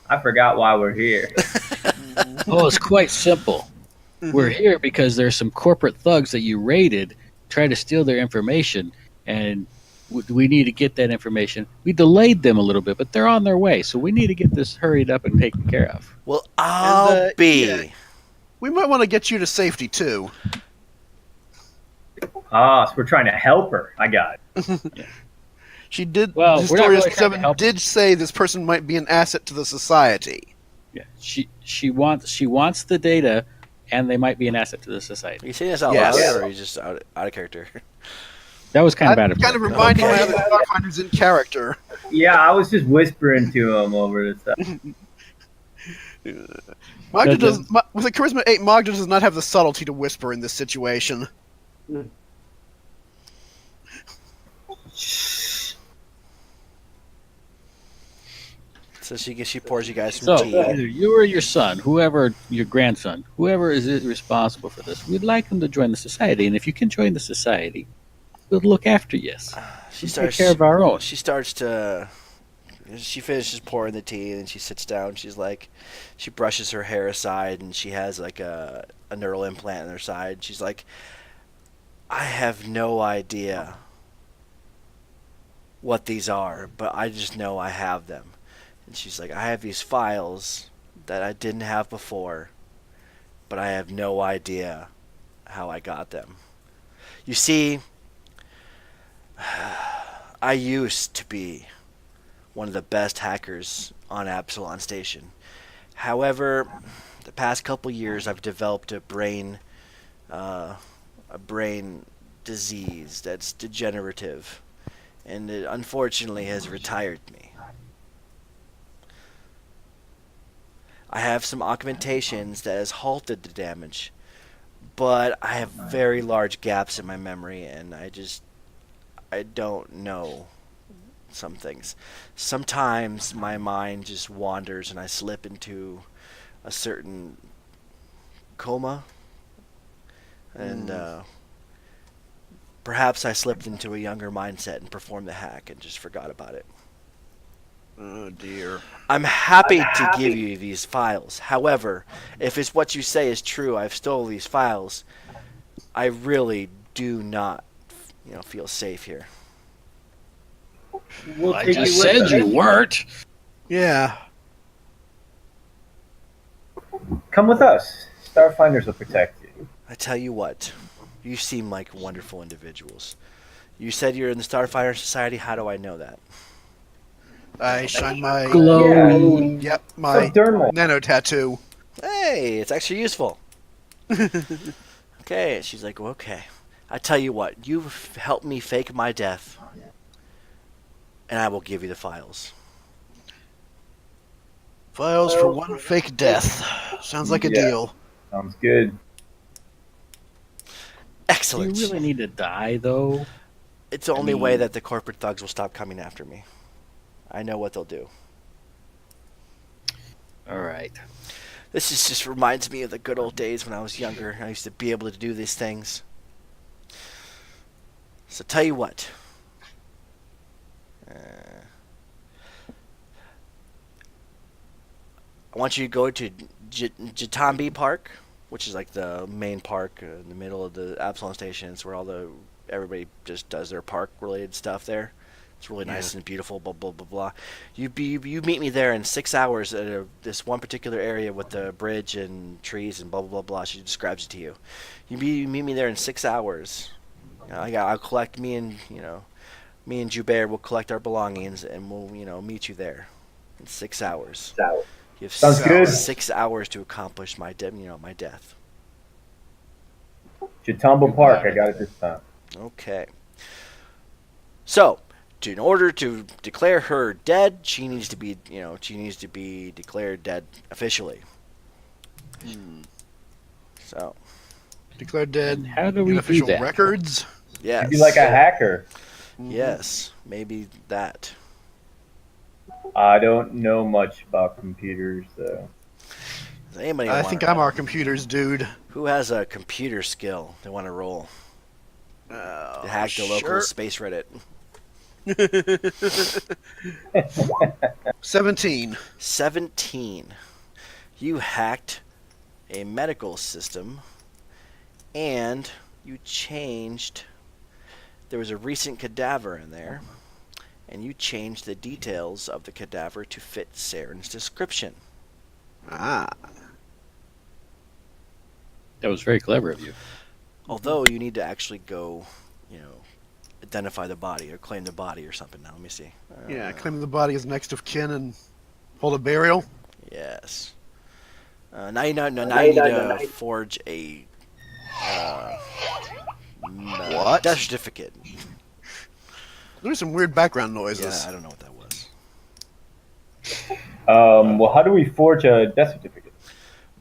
I forgot why we're here." Oh, it's quite simple. We're here because there's some corporate thugs that you raided, tried to steal their information, and we need to get that information. We delayed them a little bit, but they're on their way, so we need to get this hurried up and taken care of. Well, I'll be. yeah. We might want to get you to safety too. Ah, so we're trying to help her. I got it. She did. Well, we're not Historia really trying to 7 help did say this person might be an asset to the society. Yeah, she wants the data, and they might be an asset to the society. Are you saying this out Yes. loud, or are you just out of character? That was kind of I'm out of kind of character. reminding Okay. my other Starfinders in character. Yeah, I was just whispering to him over the stuff. Magda Does- with a charisma 8, Magda does not have the subtlety to whisper in this situation. So she pours you guys some So tea. either you or your son, whoever your grandson, whoever is responsible for this, we'd like them to join the society. And if you can join the society, we'll look after you. She We'll starts. take care of our own. She starts to. She finishes pouring the tea, and then she sits down. She's like, she brushes her hair aside, and she has like a neural implant in her side. She's like, I have no idea what these are, but I just know I have them. And she's like, I have these files that I didn't have before, but I have no idea how I got them. You see, I used to be one of the best hackers on Absalon Station. However, the past couple years I've developed a brain disease that's degenerative, and it unfortunately has retired me. I have some augmentations that has halted the damage, but I have very large gaps in my memory, and I don't know some things. Sometimes my mind just wanders and I slip into a certain coma, and perhaps I slipped into a younger mindset and performed the hack and just forgot about it. Oh dear. I'm happy to give you these files. However, if it's what you say is true, I've stole these files, I really do not feel safe here. We'll I take just you with said us. you weren't. Yeah. Come with us. Starfinders will protect you. I tell you what, you seem like wonderful individuals. You said you're in the Starfighter Society. How do I know that? I shine my Glowy. my Subdermal. nano tattoo. Hey, it's actually useful. Okay, she's like, well, okay. I tell you what, you've helped me fake my death, and I will give you the files. Files for one fake death. Sounds like a Yeah. deal. Sounds good. Do Excellent. you really need to die, though? It's the I only way mean- that the corporate thugs will stop coming after me. I know what they'll do. All right. This just reminds me of the good old days when I was younger. I used to be able to do these things. So tell you what. I want you to go to Jatambi Park, which is like the main park in the middle of the Absalom Station. It's where everybody just does their park related stuff there. It's really nice and beautiful. Blah blah blah blah. You meet me there in 6 hours at this one particular area with the bridge and trees and blah blah blah blah. She describes it to you. You meet me there in 6 hours. I'll collect me and Joubert will collect our belongings and we'll meet you there in 6 hours. You have Sounds good. 6 hours to accomplish my death. Jatambo Park. I got it this time. Okay. So, in order to declare her dead, she needs to be declared dead officially. So, Declared dead. And how do in we do official that? records? yes. You'd be like a hacker. Yes, maybe that. I don't know much about computers, though. Does anybody I wanna- think I'm our computers dude. Who has a computer skill they want to roll? To hack the local space Reddit. 17. 17. You hacked a medical system and you changed. There was a recent cadaver in there, and you changed the details of the cadaver to fit Saren's description. Ah. That was very clever of you. Although you need to actually go, identify the body or claim the body or something. Now, let me see. Yeah, claiming the body as next of kin and hold a burial. Yes. Now you need to forge a What? death certificate. There's some weird background noises. Yeah, I don't know what that was. Well, how do we forge a death certificate?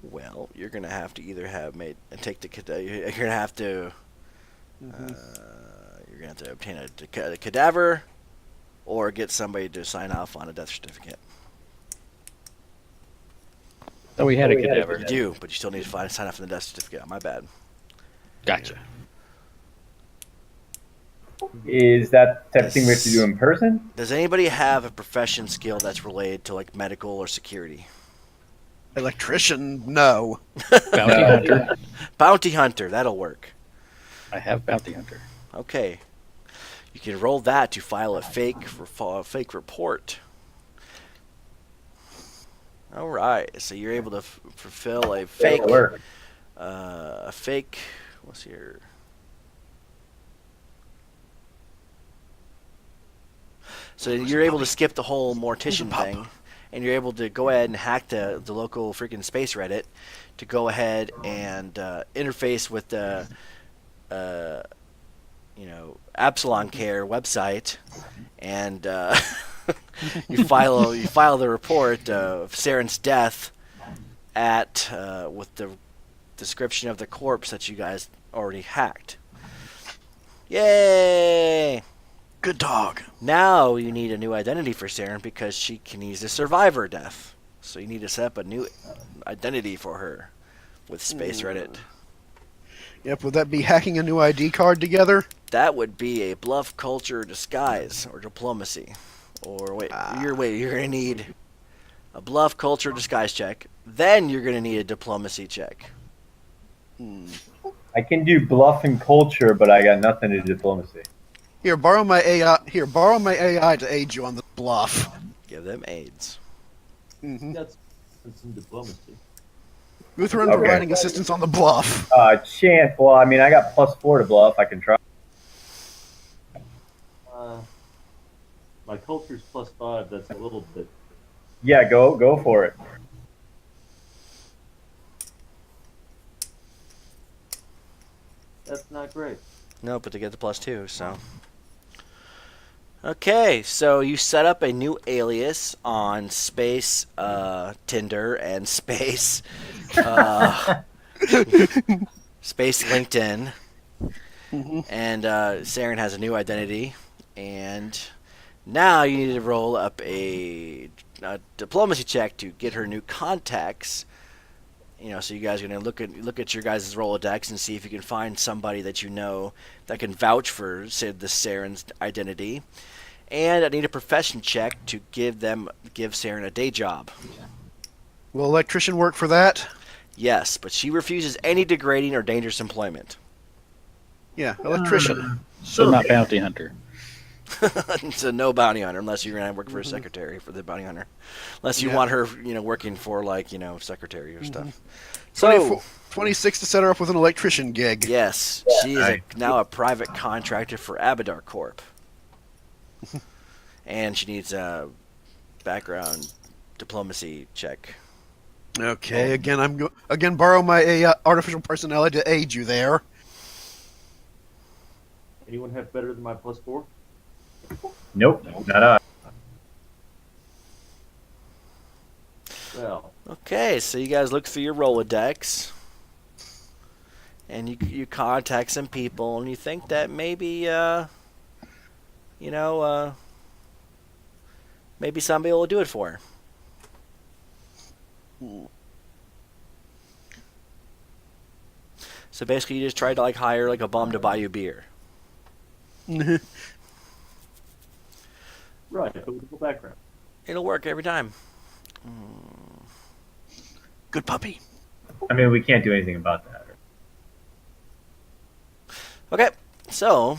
Well, you're gonna have to either have made and take the you're gonna have to obtain a cadaver, or get somebody to sign off on a death certificate. So we had a cadaver. You do, but you still need to sign off on the death certificate. My bad. Gotcha. Is that the type of thing we have to do in person? Does anybody have a profession skill that's related to like medical or security? Electrician? No. Bounty hunter. Bounty hunter, that'll work. I have bounty hunter. Okay. You can roll that to file a fake report. All right. So you're able to fulfill a fake That'll work. What's your? So you're able to skip the whole mortician thing, and you're able to go ahead and hack the local freaking space Reddit to go ahead and interface with the Absalon Care website, and you file the report of Saren's death with the description of the corpse that you guys already hacked. Yay! Good dog. Now you need a new identity for Saren because he's a survivor death. So you need to set up a new identity for her with Space Reddit. Yep, would that be hacking a new ID card together? That would be a bluff, culture, disguise, or diplomacy. Or you're gonna need a bluff, culture, disguise check. Then you're gonna need a diplomacy check. I can do bluff and culture, but I got nothing to diplomacy. Here, borrow my AI. Here, borrow my AI to aid you on the bluff. Give them aids. Mm-hmm. That's some diplomacy. Lutheran Okay. providing assistance on the bluff. Chance. Well, I mean, I got +4 to bluff. I can try. My culture's +5. That's a little bit. Yeah, go for it. That's not great. No, but they get the +2, so. Okay, so you set up a new alias on Space Tinder and Space Space LinkedIn, and Saren has a new identity, and now you need to roll up a diplomacy check to get her new contacts. You know, so you guys are gonna look at your guys' Rolodex and see if you can find somebody that you know that can vouch for, say, the Saren's identity. And I need a profession check to give Saren a day job. Will electrician work for that? Yes, but she refuses any degrading or dangerous employment. Yeah, electrician. So not bounty hunter. So no bounty hunter, unless you're gonna work for a secretary for the bounty hunter. Unless you want her, working for secretary or stuff. So 26 to set her up with an electrician gig. yes, she is now a private contractor for Abadar Corp. And she needs a background diplomacy check. Okay, again borrow my artificial personality to aid you there. Anyone have better than my +4? Nope, not I. Well, Okay, so you guys look through your Rolodex, and you contact some people, and you think that maybe maybe somebody will do it for her. So basically, you just tried to hire a bum to buy you beer. right, but with a background. It'll work every time. Good puppy. I mean, we can't do anything about that. Okay, so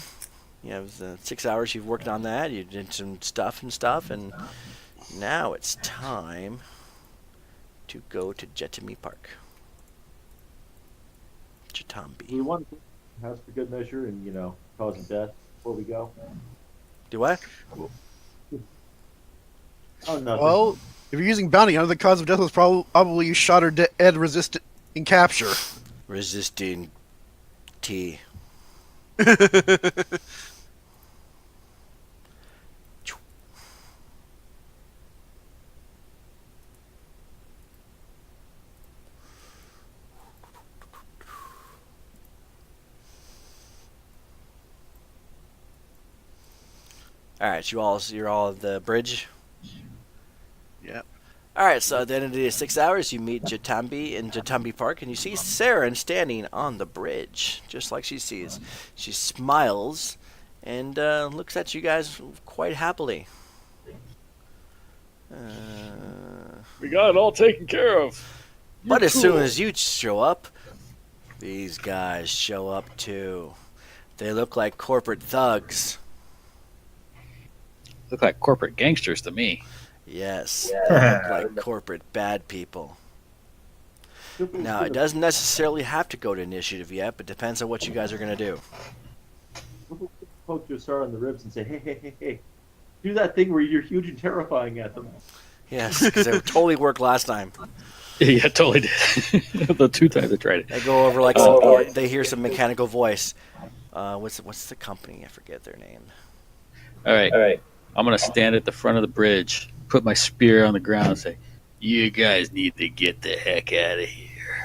you have the 6 hours you've worked on that. You did some stuff, and now it's time to go to Jetami Park. We Jatambi. want house for good measure and, cause of death before we go. Do what? Oh, no. Well, if you're using bounty hunter, the cause of death was probably you shot her dead resisting capture. Resisting T. All right, you're all at the bridge. Yep. All right, so at the end of the 6 hours, you meet Jatambi in Jatambi Park, and you see Saren standing on the bridge, just like she sees. She smiles and looks at you guys quite happily. We got it all taken care of. But as soon as you show up, these guys show up too. They look like corporate thugs. Look like corporate gangsters to me. Yes, they look like corporate bad people. Now, it doesn't necessarily have to go to initiative yet, but depends on what you guys are going to do. Poke Josar on the ribs and say, hey. Do that thing where you're huge and terrifying at them. Yes, because it totally worked last time. Yeah, totally did. The 2 times I tried it. They go over they hear some mechanical voice. What's the company? I forget their name. All right. I'm going to stand at the front of the bridge, put my spear on the ground, and say, you guys need to get the heck out of here.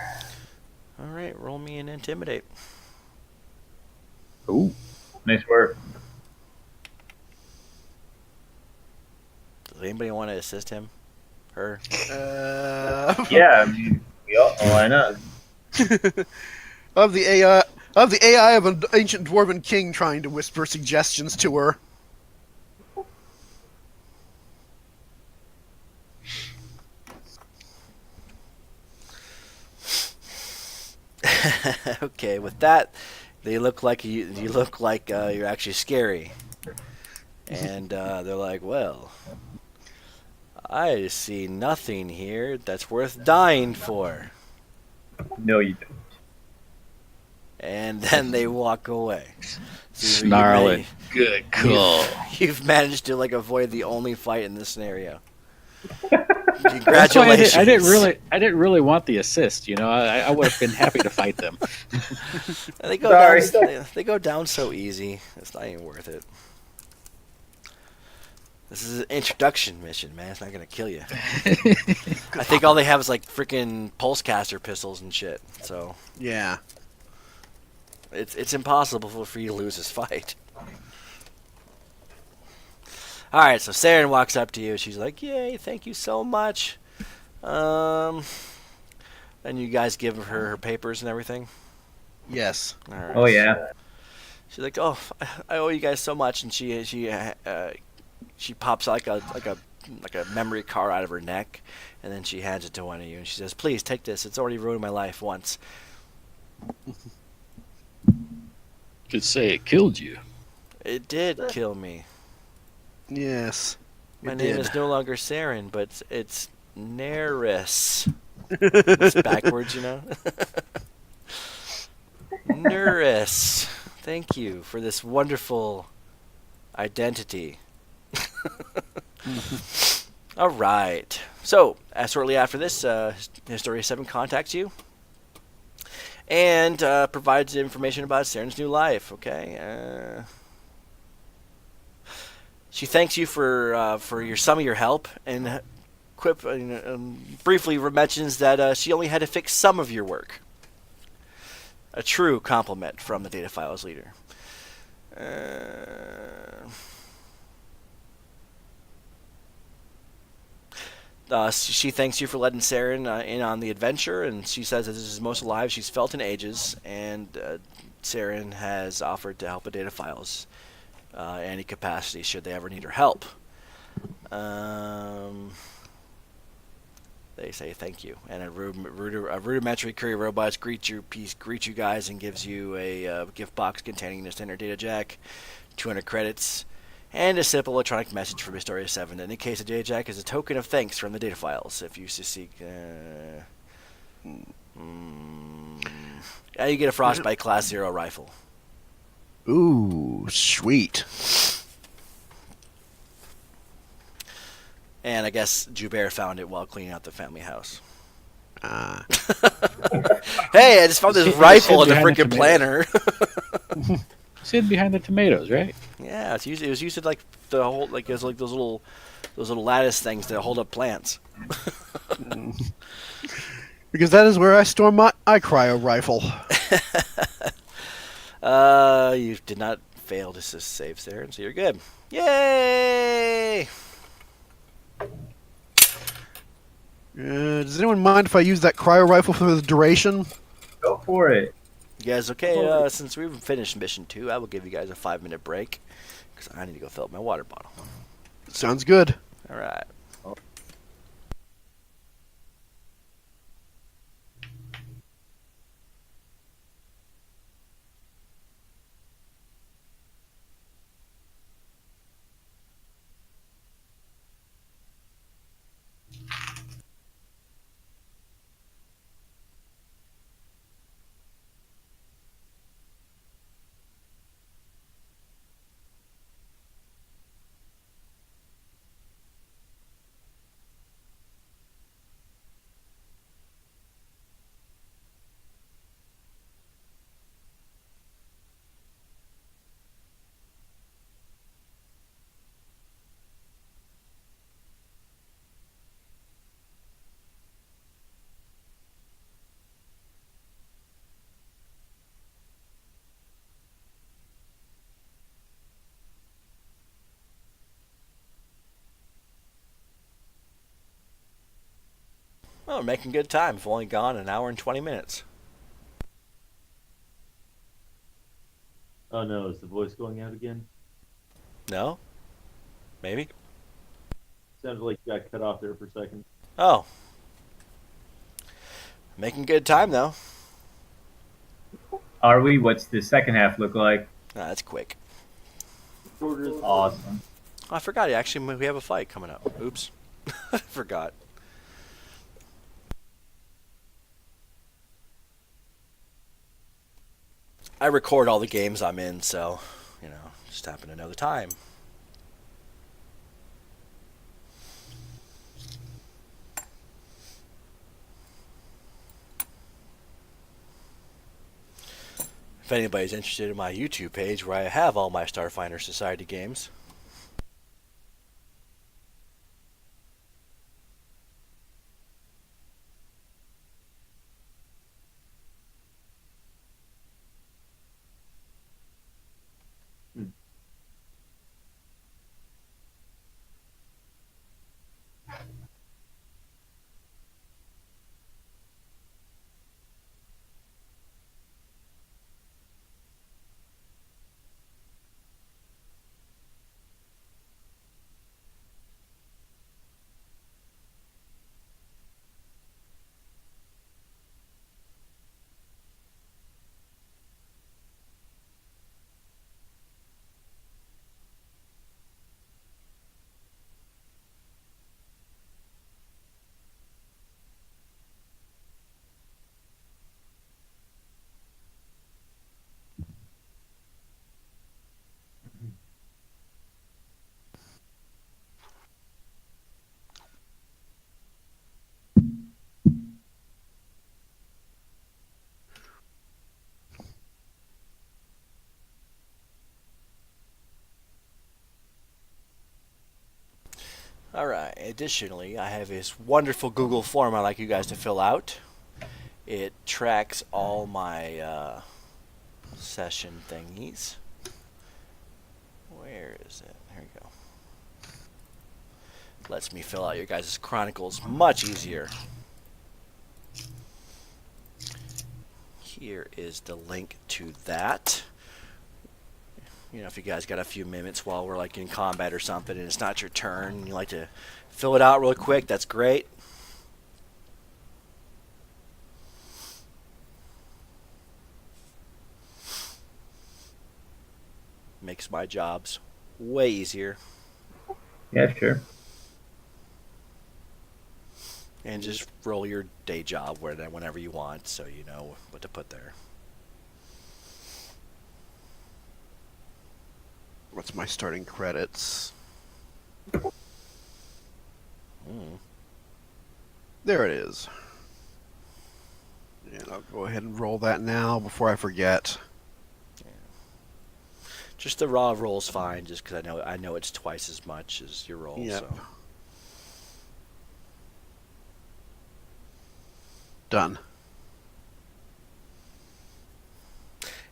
All right, roll me an intimidate. Ooh. Nice work. Does anybody want to assist him? Her? Yeah, I mean, why not? Of the AI of an ancient dwarven king trying to whisper suggestions to her. Okay, with that, they look like you look like you're actually scary. And they're like, well, I see nothing here that's worth dying for. No, you don't. And then they walk away. So Snarling. Good call. You've managed to like avoid the only fight in this scenario. That's why Congratulations. I didn't really want the assist. You know, I would have been happy to fight them. They go Sorry. down. They go down so easy. It's not even worth it. This is an introduction mission, man. It's not gonna kill you. I think all they have is like freaking pulse-caster pistols and shit. So Yeah. it's impossible for you to lose this fight. All right, so Saren walks up to you. She's like, "Yay, thank you so much." And you guys give her papers and everything. Yes. All right. Oh yeah. She's like, "Oh, I owe you guys so much," and she pops like a memory card out of her neck, and then she hands it to one of you, and she says, "Please take this. It's already ruined my life once." Could say it killed you. It did kill me. Yes. My it name did. is no longer Saren, but it's Neris. It's backwards, you know. Neris. Thank you for this wonderful identity. All right. So, shortly after this, Historia 7 contacts you and provides information about Saren's new life. Okay. She thanks you for some of your help, and briefly mentions that she only had to fix some of your work. A true compliment from the data files leader. She thanks you for letting Saren in on the adventure, and she says that this is the most alive she's felt in ages, and Saren has offered to help the data files any capacity should they ever need her help. They say thank you, and a rudimentary courier robot greets you guys and gives you a gift box containing the standard data jack, 200 credits, and a simple electronic message from Historia 7 that indicates the data jack is a token of thanks from the data files. If you seek, you get a Frostbite Class 0 rifle. Ooh, sweet. And I guess Joubert found it while cleaning out the family house. Ah. Hey, I just found this rifle in the behind the freaking planner. It's hidden behind the tomatoes, right? Yeah, it was used to like the whole like it's like those little lattice things that hold up plants. Because that is where I store my iCryo rifle. You did not fail to save Saren, so you're good. Yay! Does anyone mind if I use that cryo rifle for the duration? Go for it. You guys okay? Since we've finished mission 2, I will give you guys a 5-minute break because I need to go fill up my water bottle. Sounds good. All right. Well, we're making good time. We've only gone an hour and 20 minutes. Oh no, is the voice going out again? No? Maybe? Sounded like you got cut off there for a second. Oh. Making good time, though. Are we? What's the second half look like? That's quick. Shorter. Awesome. I forgot. Actually, we have a fight coming up. Oops. I forgot. I record all the games I'm in, so, just happen to know the time. If anybody's interested in my YouTube page where I have all my Starfinder Society games. Alright, additionally, I have this wonderful Google form I'd like you guys to fill out. It tracks all my session thingies. Where is it? Here we go. Lets me fill out your guys' chronicles much easier. Here is the link to that. If you guys got a few minutes while we're like in combat or something and it's not your turn and you like to fill it out real quick, that's great. Makes my jobs way easier. Yeah, sure. And just roll your day job whenever you want so you know what to put there. What's my starting credits? There it is. And I'll go ahead and roll that now before I forget. Just the raw roll's fine, just because I know it's twice as much as your roll. Yep. So. Done.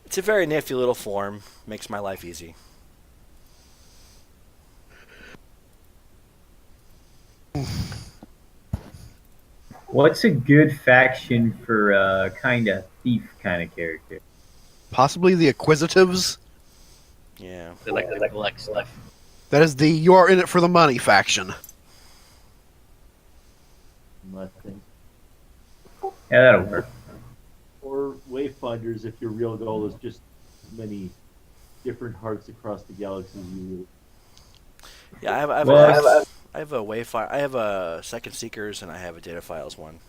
It's a very nifty little form. Makes my life easy. What's a good faction for kind of thief kind of character? Possibly the Acquisitives. Yeah. They like to collect stuff. That is the you are in it for the money faction. I think. Yeah, that'll work. Or Wayfinders if your real goal is just as many different hearts across the galaxy as you Yeah, I have a Wayfinder. I have a Second Seekers and I have a Data Files one.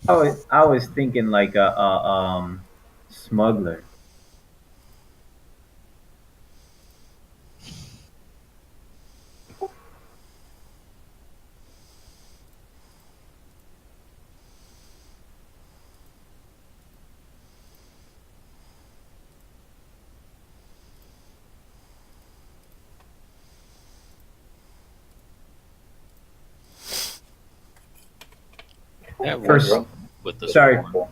I was thinking like a smuggler. That First- works with this Sorry. one.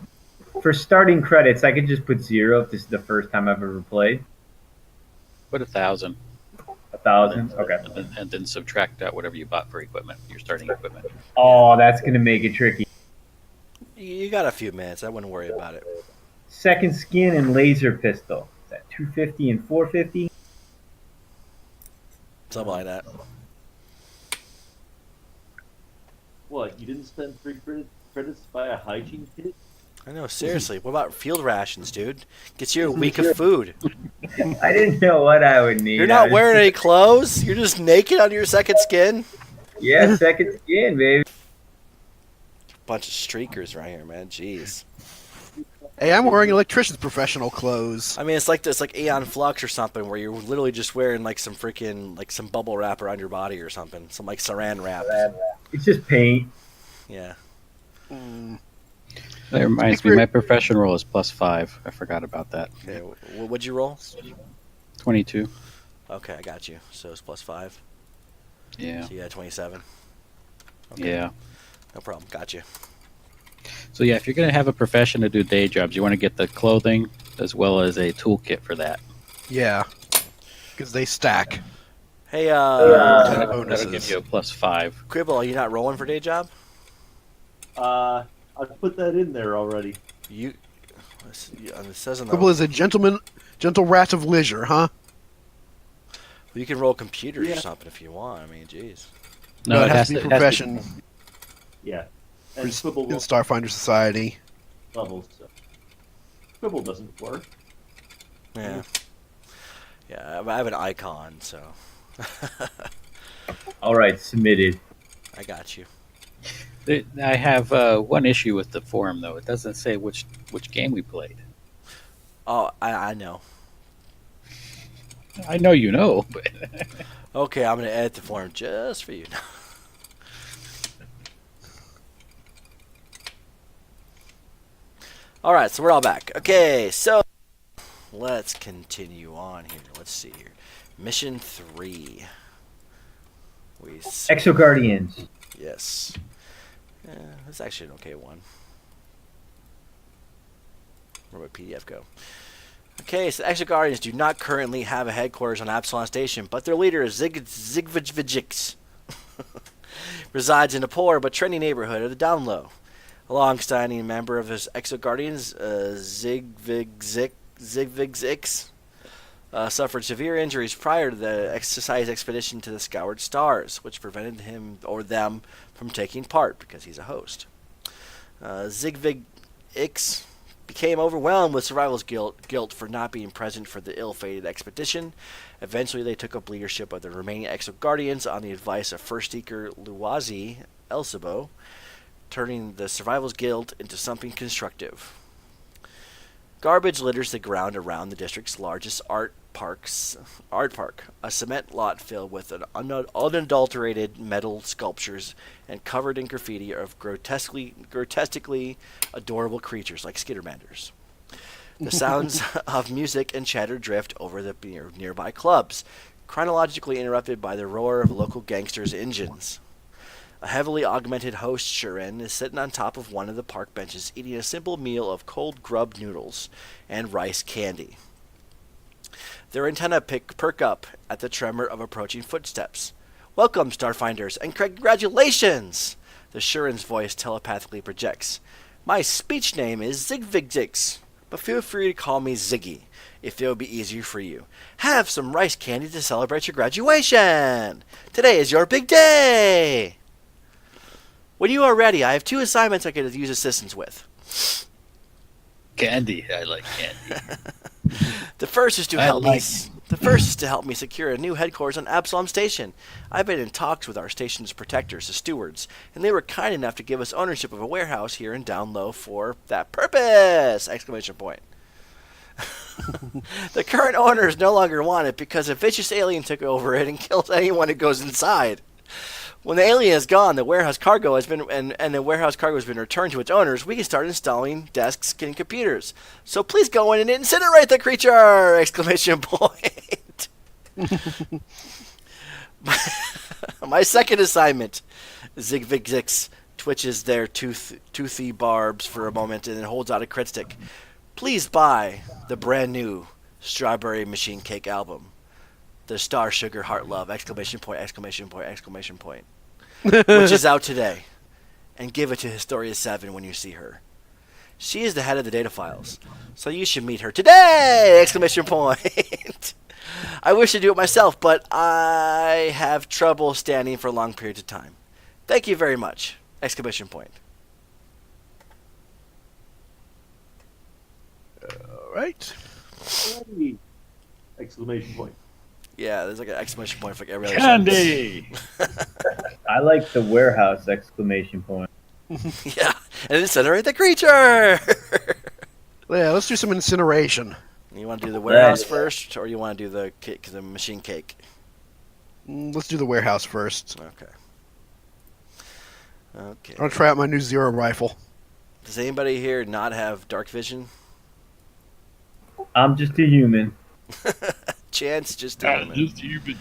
For starting credits, I could just put 0 if this is the first time I've ever played. Put 1,000. 1,000? Okay. And then subtract out whatever you bought for equipment, your starting equipment. Oh, that's going to make it tricky. You got a few minutes. I wouldn't worry about it. Second skin and laser pistol. Is that 250 and 450? Something like that. What, you didn't spend 3 credits to buy a hygiene kit? I know, seriously. What about field rations, dude? Gets you a week of food. I didn't know what I would need. You're not wearing any clothes? You're just naked under your second skin? Yeah, second skin, baby. Bunch of streakers right here, man. Jeez. Hey, I'm wearing electrician's professional clothes. I mean, it's like this, like Aeon Flux or something, where you're literally just wearing like some freaking, like some bubble wrap around your body or something. Some like saran wrap. It's just paint. Yeah. That reminds me, my profession roll is +5. I forgot about that. Okay, what'd you roll? 22. Okay, I got you. So it's +5. Yeah. So you had 27. Okay. Yeah. No problem. Got you. So yeah, if you're gonna have a profession to do day jobs, you want to get the clothing as well as a toolkit for that. Yeah, because they stack. Hey, That'll give you a +5. Quibble, are you not rolling for day job? I put that in there already. It says in the. Quibble is a gentle rat of leisure, huh? You can roll computers or Yeah. something if you want. I mean, jeez. No, it has to be profession Yeah. And Quibble in Starfinder Society. levels. So. Quibble doesn't work. Yeah. Yeah, I have an icon, so. All right, submitted. I got you. I have one issue with the forum though. It doesn't say which game we played. Oh, I know. I know you know, but Okay, I'm going to edit the form just for you. Alright, so we're all back. Okay, so let's continue on here. Let's see here. Mission 3. Exo Guardians. Yes. That's actually an okay one. Where would PDF go? Okay, so the Exo Guardians do not currently have a headquarters on Absalon Station, but their leader, Zigvijvijix, resides in a poor but trendy neighborhood of the Down Low. A long-standing member of his Exo Guardians, Zigvigzix, suffered severe injuries prior to the Society's expedition to the Scoured Stars, which prevented him or them from taking part because he's a host. Zigvigzix became overwhelmed with survival's guilt for not being present for the ill-fated expedition. Eventually, they took up leadership of the remaining Exo Guardians on the advice of First Seeker Luwazi Elsabo, turning the survival's guilt into something constructive. Garbage litters the ground around the district's largest art park, a cement lot filled with unadulterated metal sculptures and covered in graffiti of grotesquely adorable creatures like skittermanders. The sounds of music and chatter drift over the nearby clubs, chronologically interrupted by the roar of local gangsters' engines. A heavily augmented host, Shuren, is sitting on top of one of the park benches eating a simple meal of cold grub noodles and rice candy. Their antennae perk up at the tremor of approaching footsteps. "Welcome, Starfinders, and congratulations!" the Shuren's voice telepathically projects. "My speech name is Zigvigzix, but feel free to call me Ziggy, if it will be easier for you. Have some rice candy to celebrate your graduation! Today is your big day! When you are ready, I have 2 assignments I could use assistance with. candy. I like candy. The first is to help me secure a new headquarters on Absalom Station. I've been in talks with our station's protectors, the stewards, and they were kind enough to give us ownership of a warehouse here in Down Low for that purpose! Exclamation point. The current owners no longer want it because a vicious alien took over it and kills anyone who goes inside. When the alien is gone, the warehouse cargo has been returned to its owners. We can start installing desks and computers. So please go in and incinerate the creature! Exclamation point. My second assignment. Zigvigzix twitches their toothy barbs for a moment and then holds out a crit stick. Please buy the brand new Strawberry Machine Cake album. The Star Sugar Heart Love! Exclamation point, exclamation point, exclamation point. Which is out today. And give it to Historia 7 when you see her. She is the head of the data files, so you should meet her today! Exclamation point. I wish to do it myself, but I have trouble standing for long periods of time. Thank you very much! Exclamation point. right. Alrighty. Exclamation point. Yeah, there's like an exclamation point for like every other Candy! I like the warehouse exclamation point. sentence. Yeah, and incinerate the creature. Yeah, let's do some incineration. You want to do the warehouse Right. first, or you want to do the machine cake? Let's do the warehouse first. Okay. Okay. I'll try out my new Zero rifle. Does anybody here not have dark vision? I'm just a human. Chance just Ah, doing it. just stupid.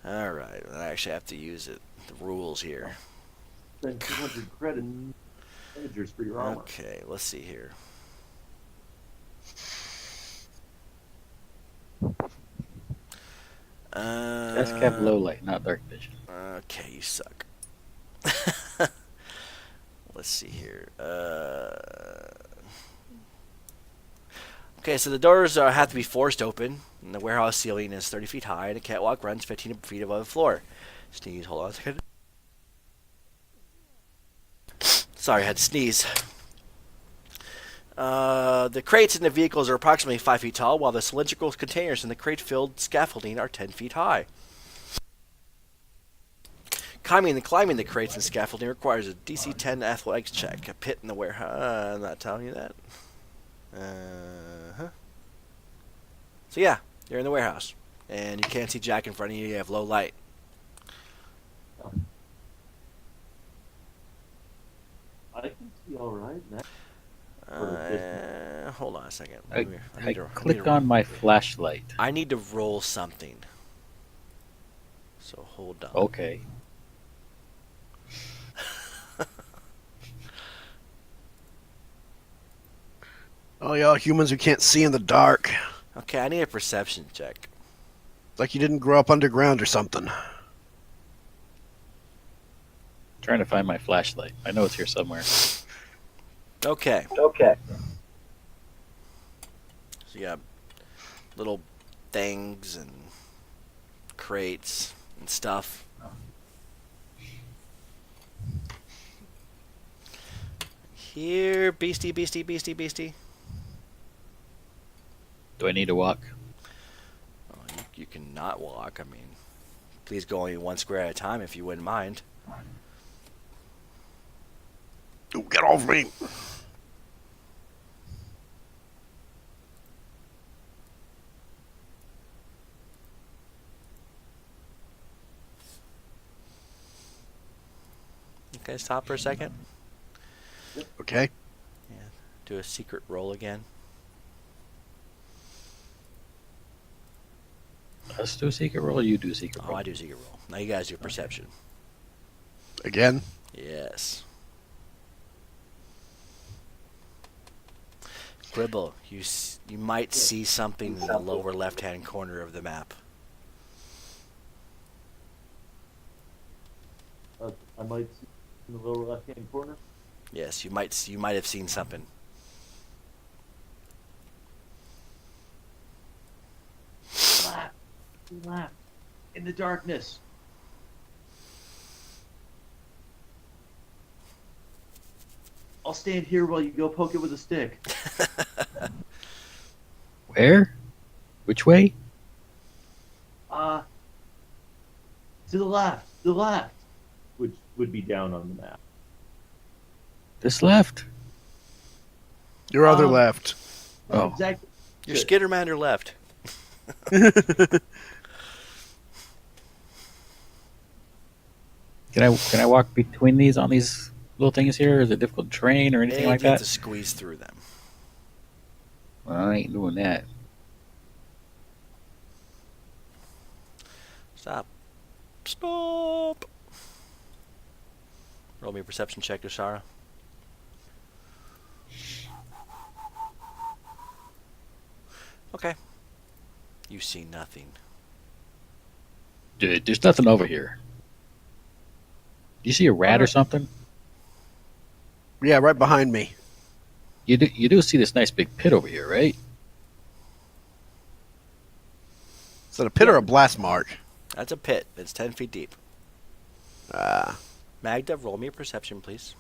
All right, I actually have to use it. The rules here. Spend 200 credit managers for your armor. Okay, let's see here. That's kept low light, not dark vision. Okay, you suck. Let's see here. Okay, so the doors have to be forced open, and the warehouse ceiling is 30 feet high, and the catwalk runs 15 feet above the floor. Sneeze, hold on a second. Sorry, I had to sneeze. The crates in the vehicles are approximately 5 feet tall, while the cylindrical containers in the crate-filled scaffolding are 10 feet high. Climbing the crates and scaffolding requires a DC 10 athletics check. A pit in the warehouse. I'm not telling you that. So yeah, you're in the warehouse, and you can't see Jack in front of you. You have low light. I can see all right. Hold on a second. I need to- click on my flashlight. I need to roll something. So hold on. Okay. Oh, y'all humans who can't see in the dark. Okay, I need a perception check. It's like you didn't grow up underground or something. Trying to find my flashlight. I know it's here somewhere. Okay. Okay. So you got little things and crates and stuff. Here, beastie. Do I need to walk? Oh, you can not walk. I mean, please go only one square at a time if you wouldn't mind. Ooh, get off me! Okay, stop for a second. Okay. Do a secret roll again. Let's do a secret roll or you do a secret Oh, roll? I do secret roll. Now you guys do perception. Again. Yes. Gribble, you might see something in the lower left-hand corner of the map. I might see in the lower left-hand corner. Yes, you might have seen something. Laugh. In the darkness. I'll stand here while you go poke it with a stick. Where? Which way? To the left, which would be down on the map. This left? Your other Um, left. Oh. Exactly. Your Good. Skittermander left. Can I walk between these on these little things here? Is it difficult to train or anything And like you have that? to squeeze through them. Well, I ain't doing that. Stop. Roll me a perception check, Oshara. Okay. You see nothing. Dude, there's nothing over here. Do you see a rat or something? Yeah, right behind me. You do see this nice big pit over here, right? Is that a pit or a blast mark? That's a pit. It's 10 feet deep. Ah, Magda, roll me a perception, please.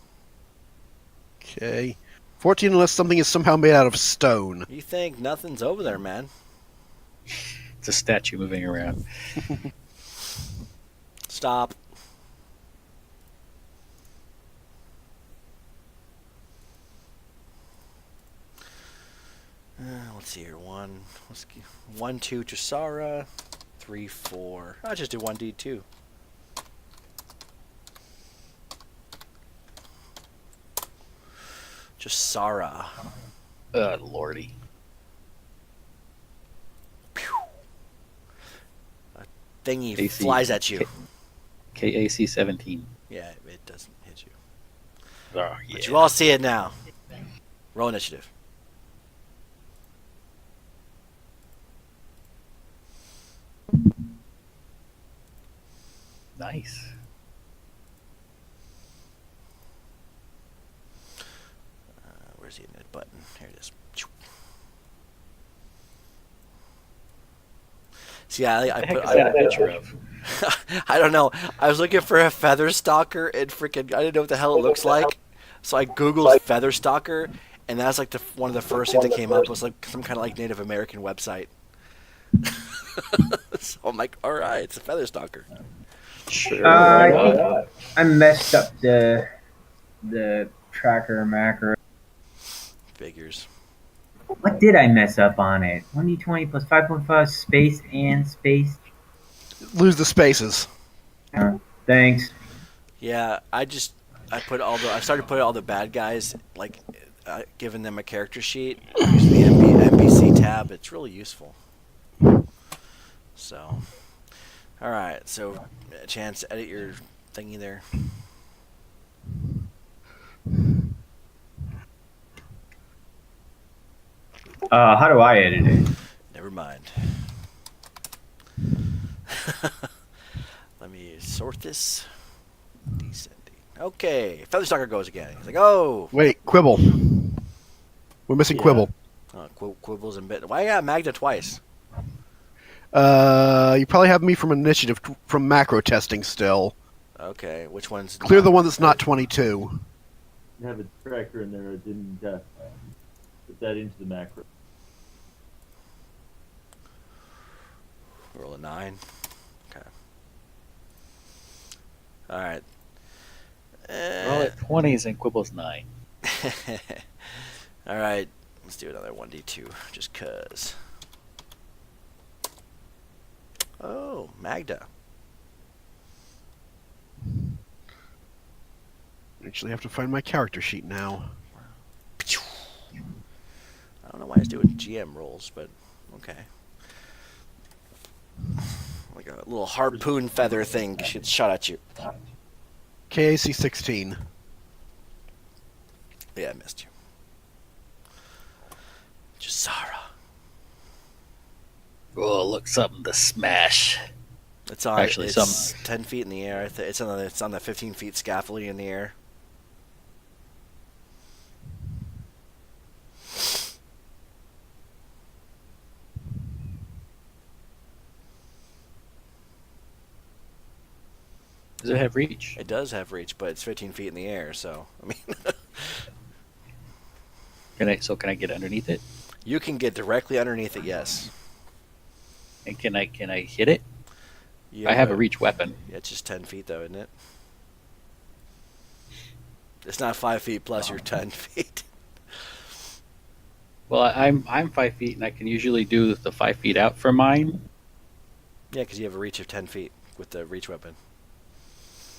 okay. 14 unless something is somehow made out of stone. You think nothing's over there, man? It's a statue moving around. Stop. Let's see here. 1, 2 Jasara, 3, 4. I'll just do 1d2. Jasara. Lordy. Thingy AC. flies at you. KAC 17. Yeah, it doesn't hit you. Oh, yeah. But you all see it now. Roll initiative. Nice. Where's the init button? Here it is. See, I What the heck put. is that a picture of? I don't know. I was looking for a feather stalker and freaking I didn't know what the hell it looks like. So I googled feather stalker, and that's like one of the first things that came up was like some kind of like Native American website. So I'm like, all right, it's a feather stalker. Sure. I messed up the tracker macro. Figures. What did I mess up on it? 1d20 plus 5.5 space and space. Lose the spaces. Thanks. Yeah, I started putting all the bad guys like giving them a character sheet using the NPC tab. It's really useful. So, all right. So, a chance to edit your thingy there. How do I edit it? Never mind. Let me sort this. Descending. Okay, Featherstalker goes again. He's like, oh. Wait, Quibble. We're missing Yeah. Quibble. Quibbles and bit. Why I got Magda twice? You probably have me from initiative from macro testing still. Okay, which one's Clear not- the one that's not 22. You have a tracker in there. I didn't put that into the macro. Roll a 9. Okay. All right. We're all at 20s and Quibble's 9. All right. Let's do another 1d2, just cause. Oh, Magda. Actually, have to find my character sheet now. I don't know why he's doing GM rolls, but okay. Like a little harpoon feather thing gets shot at you. KAC 16. Yeah, I missed you. Jasara. Oh, look, something to smash. It's on. Actually, it's 10 feet in the air. It's on the 15 feet scaffolding in the air. Does it have reach? It does have reach, but it's 15 feet in the air. So I mean, Can I get underneath it? you can get directly underneath it. Yes. And can I hit it? You I have a reach weapon. Yeah, it's just 10 feet though, isn't it? It's not 5 feet plus your 10 feet. Well, I'm 5 feet, and I can usually do the 5 feet out from mine. Yeah, because you have a reach of 10 feet with the reach weapon.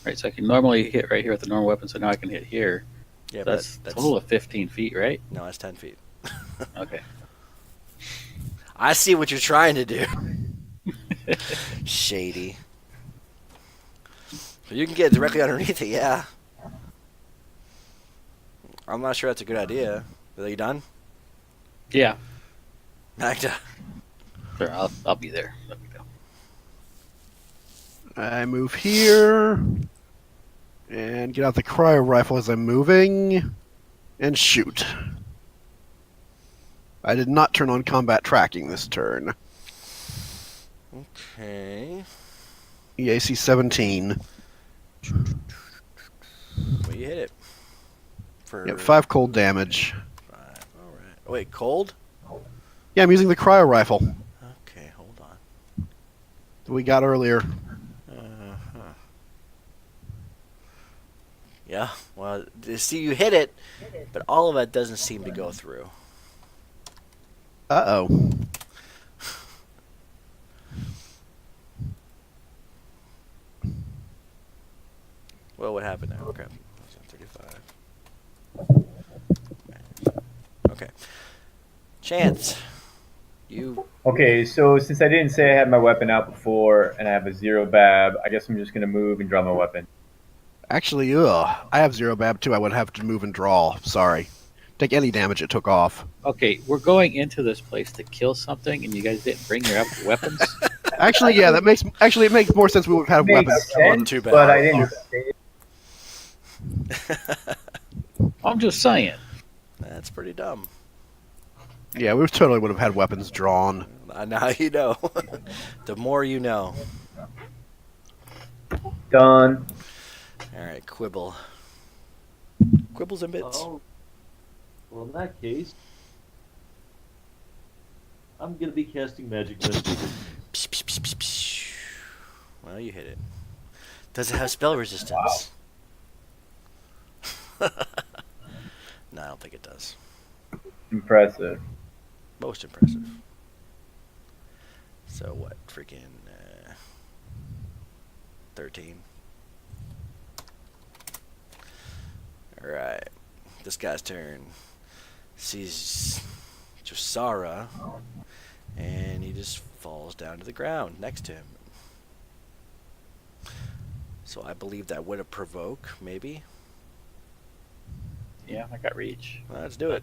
Right, so I can normally hit right here with the normal weapon, so now I can hit here. Yeah, So but that's a total of 15 feet, right? no, that's 10 feet. Okay. I see what you're trying to do. Shady. But you can get directly underneath it, yeah. I'm not sure that's a good idea. Are you done? Yeah. Magda. Sure, I'll be there. Let me go. I move here. And get out the cryo rifle as I'm moving. And shoot. I did not turn on combat tracking this turn. Okay. EAC 17. Well, you hit it. For Yep, 5 cold damage. Wait, cold? Yeah, I'm using the cryo rifle Okay, hold on. that we got earlier. Uh-huh. Yeah, well, see, you hit it, but all of it doesn't seem to go through. Uh-oh. Well, what happened now? Crap. 35. Okay. Chance. You. Okay, so since I didn't say I had my weapon out before and I have a 0 bab, I guess I'm just gonna move and draw my weapon. Actually, I have 0 bab too. I would have to move and draw. Sorry. Take any damage it took off. Okay, we're going into this place to kill something, and you guys didn't bring your weapons. Actually, yeah, it makes more sense. We would have Makes weapons. sense, Too bad. but I didn't say it. I'm just saying. That's pretty dumb. Yeah, we totally would have had weapons drawn. Now you know. The more you know. Done. All right, quibble. Quibbles and bits. Oh, well, in that case, I'm going to be casting Magic Missile. Psh, psh, psh, psh, psh. Well, you hit it. Does it have spell resistance? No, I don't think it does. Impressive. Most impressive. So what? Freaking 13. Alright. This guy's turn. Sees Josara, and he just falls down to the ground next to him. So I believe that would have provoke, maybe. Yeah, I got reach. Well, let's do it.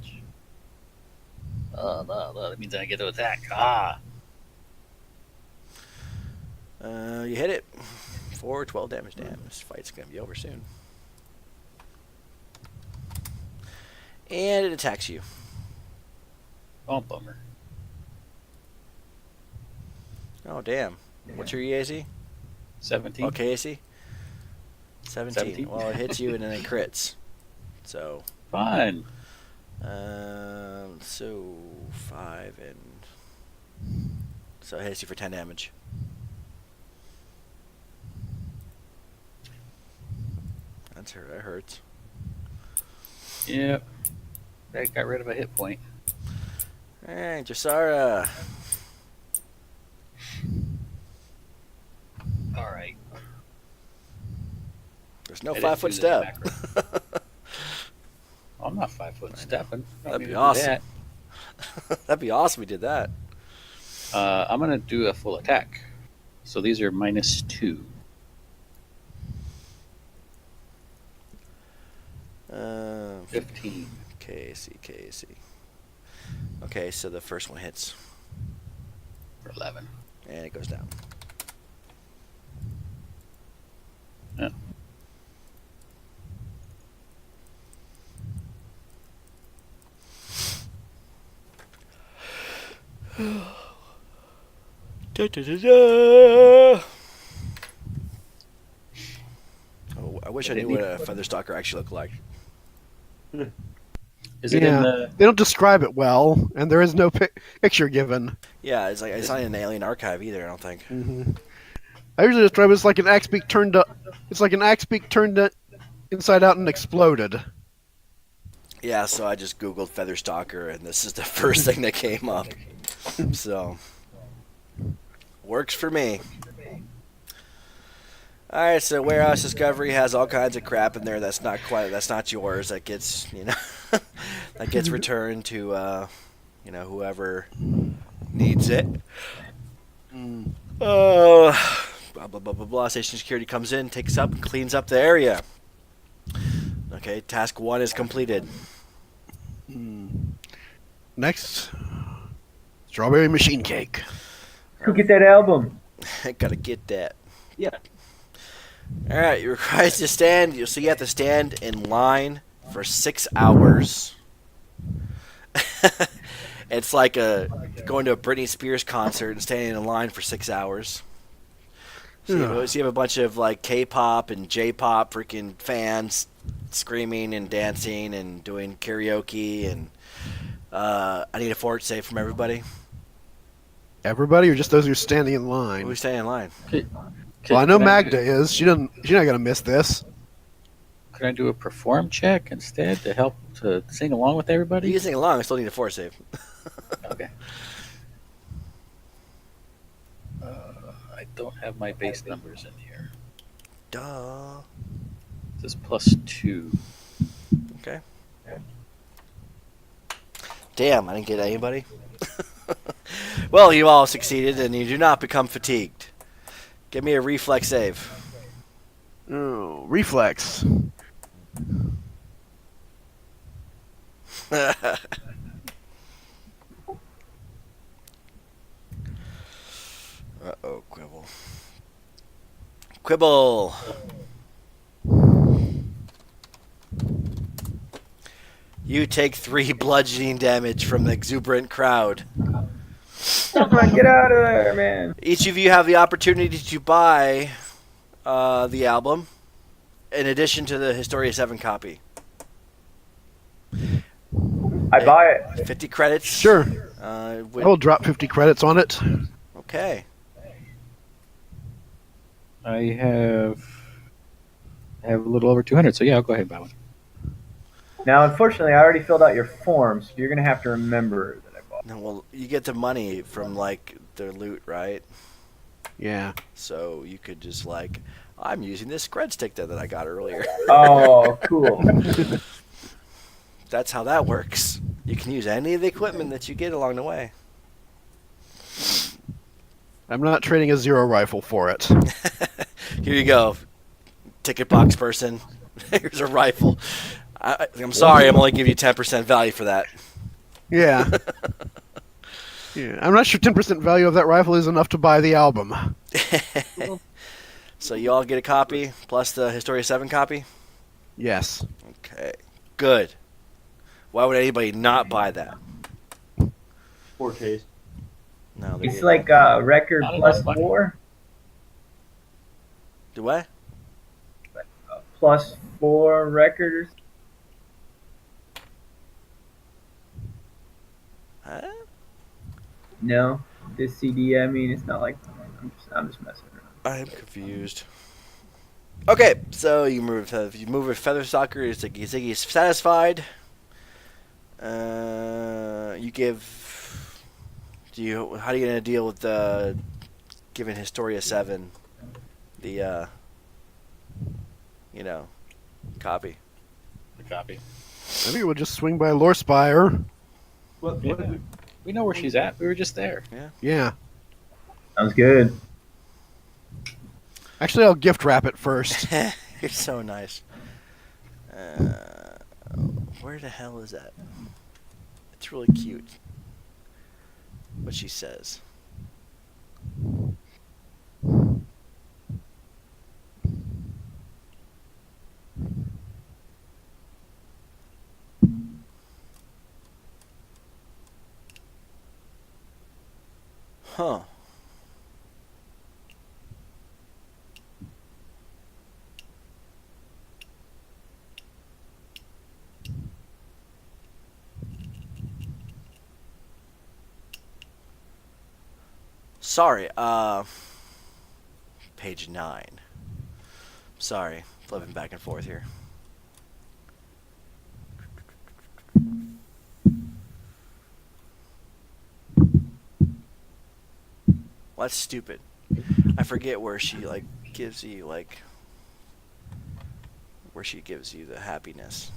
Oh, no, that means I get to attack. Ah! You hit it. 12 damage. Damn, this fight's gonna be over soon. And it attacks you. Oh, bummer. Oh, damn. What's your EAC? 17. Okay, AC? 17. 17. Well, it hits you and then it crits. So, Fine. so 5 and... So it hits you for 10 damage. That hurts. Yep. That got rid of a hit point. Alright, Josara. Alright. There's no I didn't 5-foot do step. this I'm not 5 foot stepping. I don't That'd need be to do awesome. that. That'd be awesome if we did that. I'm going to do a full attack. So these are -2. 15. KC. Okay, so the first one hits. For 11. And it goes down. Yeah. Da, da, da, da. Oh, I wish I knew what a Featherstalker actually looked like. Is it in the... They don't describe it well, and there is no picture given. Yeah, it's not in an alien archive either, I don't think. Mm-hmm. I usually describe it as like an axe beak turned up. It's like an axe beak turned inside out and exploded. Yeah, so I just Googled Featherstalker, and this is the first thing that came up. So, works for me. Alright, so Warehouse Discovery has all kinds of crap in there that's not yours. That gets, that gets returned to, whoever needs it. Blah, blah, blah, blah, blah. Station security comes in, takes up, and cleans up the area. Okay, task 1 is completed. Next, strawberry machine cake. Go get that album. Gotta get that. Yeah. Alright, you're required to stand. So you have to stand in line for 6 hours. It's like going to a Britney Spears concert and standing in line for 6 hours. So you have a bunch of like K-pop and J-pop freaking fans screaming and dancing and doing karaoke and I need a fort save from everybody. Everybody, or just those who are standing in line? Who's staying in line? Well, I know Magda is. She's not gonna miss this. Could I do a perform check instead to help to sing along with everybody? You can sing along. I still need a fort save. Okay. I don't have my base numbers in here. Duh. This is +2. Okay. Damn, I didn't get anybody. Well, you all succeeded, and you do not become fatigued. Give me a reflex save. Oh, reflex. Uh-oh, Quibble. Quibble! You take 3 bludgeoning damage from the exuberant crowd. Come on, get out of there, man. Each of you have the opportunity to buy the album, in addition to the Historia 7 copy. I buy it. 50 credits. Sure. I will drop 50 credits on it. Okay. I have a little over 200, so yeah, I'll go ahead and buy one. Now, unfortunately, I already filled out your form, so you're going to have to remember that I bought. No, well, you get the money from, like, their loot, right? Yeah. So you could just, like, I'm using this cred stick that I got earlier. Oh, cool. That's how that works. You can use any of the equipment that you get along the way. I'm not trading a zero rifle for it. Here you go, ticket box person. Here's a rifle. I'm sorry, I'm only giving you 10% value for that. Yeah. Yeah. I'm not sure 10% value of that rifle is enough to buy the album. So you all get a copy, plus the Historia 7 copy? Yes. Okay, good. Why would anybody not buy that? Poor taste. No, It's like record Not plus enough money. 4. Do what? Plus 4 records. Huh? No, this CD. I mean, it's not like I'm just messing around. I'm confused. Okay, so you move with Feather Stalker. Ziggy's satisfied. You give. How are you gonna deal with giving Historia 7 the copy? The copy. I think we'll just swing by Lore Spire. What, We know where she's at. We were just there. Yeah. Sounds good. Actually, I'll gift wrap it first. You're so nice. Where the hell is that? It's really cute. What she says. Huh. Sorry, page 9. Sorry, flipping back and forth here. Well, that's stupid. I forget where she gives you where she gives you the happiness.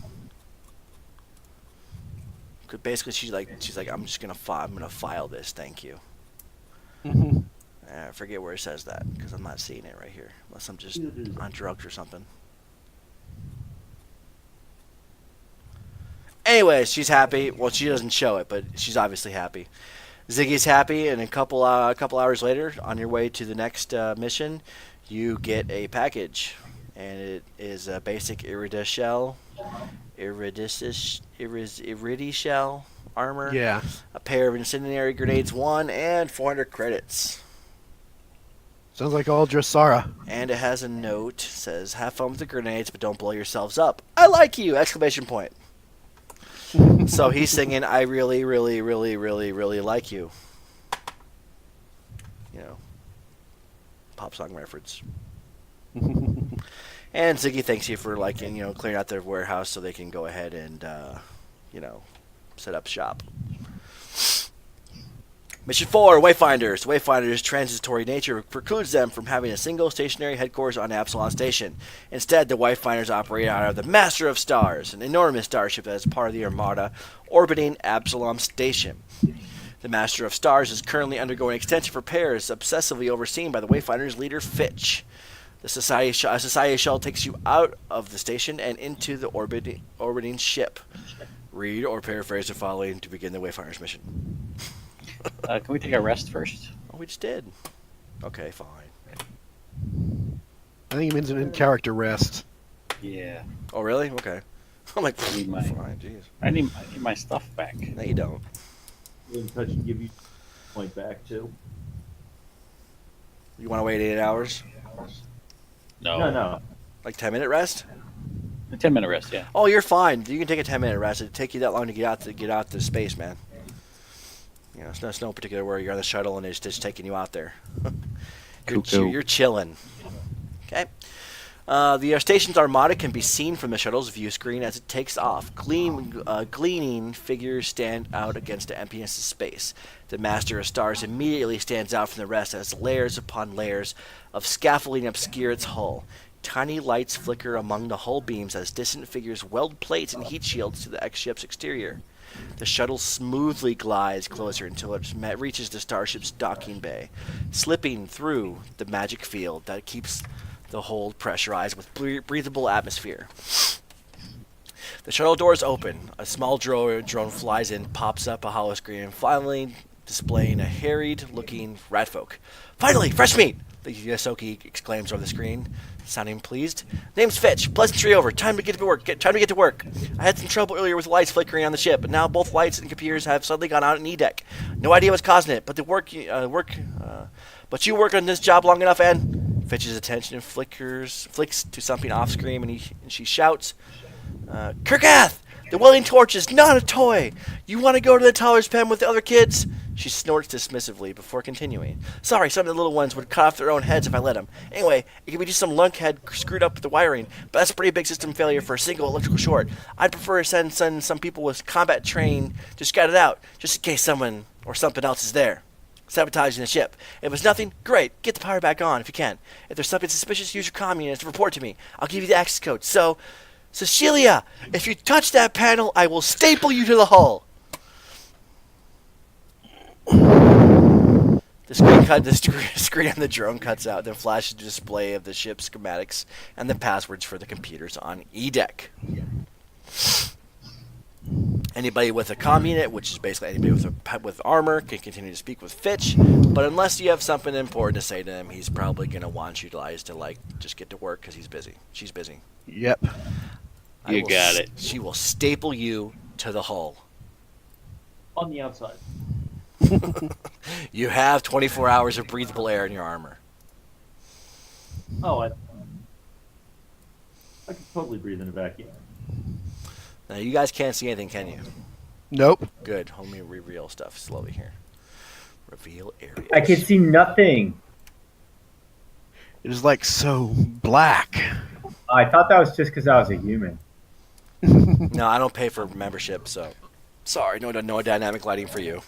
'Cause basically she's like I'm gonna file this, thank you. Mhm. I forget where it says that because I'm not seeing it right here unless I'm just on drugs or something. Anyways, she's happy. Well, she doesn't show it, but she's obviously happy. Ziggy's happy, and a couple hours later, on your way to the next mission, you get a package, and it is a basic Iridishell armor, Yeah. a pair of incendiary grenades 1, and 400 credits. Sounds like all Dressara. And it has a note, says, "Have fun with the grenades, but don't blow yourselves up. I like you!" Exclamation point. So he's singing, I really, really, really, really, really like you. You know, pop song reference. And Ziggy thanks you for clearing out their warehouse so they can go ahead and, set up shop. Mission 4, Wayfinders. Wayfinders' transitory nature precludes them from having a single stationary headquarters on Absalom Station. Instead, the Wayfinders operate out of the Master of Stars, an enormous starship that is part of the Armada orbiting Absalom Station. The Master of Stars is currently undergoing extensive repairs, obsessively overseen by the Wayfinders' leader, Fitch. The Society shuttle takes you out of the station and into the orbiting ship. Read or paraphrase the following to begin the Wayfinders mission. Can we take a rest first? Oh, we just did. Okay, fine. I think he means an in-character rest. Yeah. Oh, really? Okay. I'm like, Need my- fine, jeez. I need my stuff back. No, you don't. Get in touch and give you point back too. You want to wait 8 hours? No. Like 10-minute rest? A 10-minute rest, yeah. Oh, you're fine. You can take a 10-minute rest. It'd take you that long to get out to space, man. You know, it's no particular worry. You're on the shuttle and it's just taking you out there. You're chilling. Okay. The station's armada can be seen from the shuttle's view screen as it takes off. Gleaming figures stand out against the emptiness of space. The Master of Stars immediately stands out from the rest as layers upon layers of scaffolding obscure its hull. Tiny lights flicker among the hull beams as distant figures weld plates and heat shields to the X-ship's exterior. The shuttle smoothly glides closer until it reaches the starship's docking bay, slipping through the magic field that keeps the hold pressurized with breathable atmosphere. The shuttle doors open. A small drone flies in, pops up a hollow screen, and finally displaying a harried-looking ratfolk. Finally, fresh meat! The Yosoki exclaims over the screen, sounding pleased. Name's Fitch. Pleasantry over. Time to get to work. Time to get to work. I had some trouble earlier with the lights flickering on the ship, but now both lights and computers have suddenly gone out in E-deck. No idea what's causing it, but but you work on this job long enough, and Fitch's attention flicks to something off screen, and she shouts, Kirkath! The welding torch is not a toy! You want to go to the teller's pen with the other kids? She snorts dismissively before continuing. Sorry, some of the little ones would cut off their own heads if I let them. Anyway, it could be just some lunkhead screwed up with the wiring, but that's a pretty big system failure for a single electrical short. I'd prefer to send some people with combat training to scout it out, just in case someone or something else is there, sabotaging the ship. If it's nothing, great. Get the power back on if you can. If there's something suspicious, use your comm units to report to me. I'll give you the access code. So, Cecilia, if you touch that panel, I will staple you to the hull. The screen on the drone cuts out, then flashes a display of the ship's schematics and the passwords for the computers on E-deck. Anybody with a comm unit, which is basically anybody with armor, can continue to speak with Fitch, but unless you have something important to say to him, he's probably going to want you guys to just get to work because he's busy. She's busy. Yep. You got it. She will staple you to the hull. On the outside. You have 24 hours of breathable air in your armor. Oh, I could totally breathe in a vacuum. Now, you guys can't see anything, can you? Nope. Good. Let me reveal stuff slowly here. Reveal areas. I can see nothing. It is like so black. I thought that was just because I was a human. No, I don't pay for membership, so sorry. No dynamic lighting for you.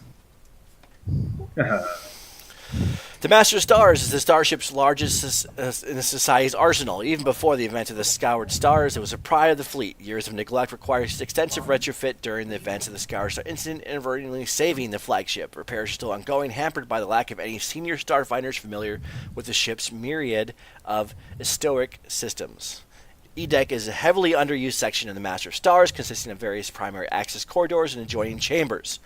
The Master of Stars is the starship's largest in the Society's arsenal. Even before the event of the Scoured Stars, it was a pride of the fleet. Years of neglect required extensive retrofit during the events of the Scoured Star incident, inadvertently saving the flagship. Repairs are still ongoing, hampered by the lack of any senior starfighters familiar with the ship's myriad of historic systems. E-deck is a heavily underused section of the Master of Stars, consisting of various primary access corridors and adjoining chambers.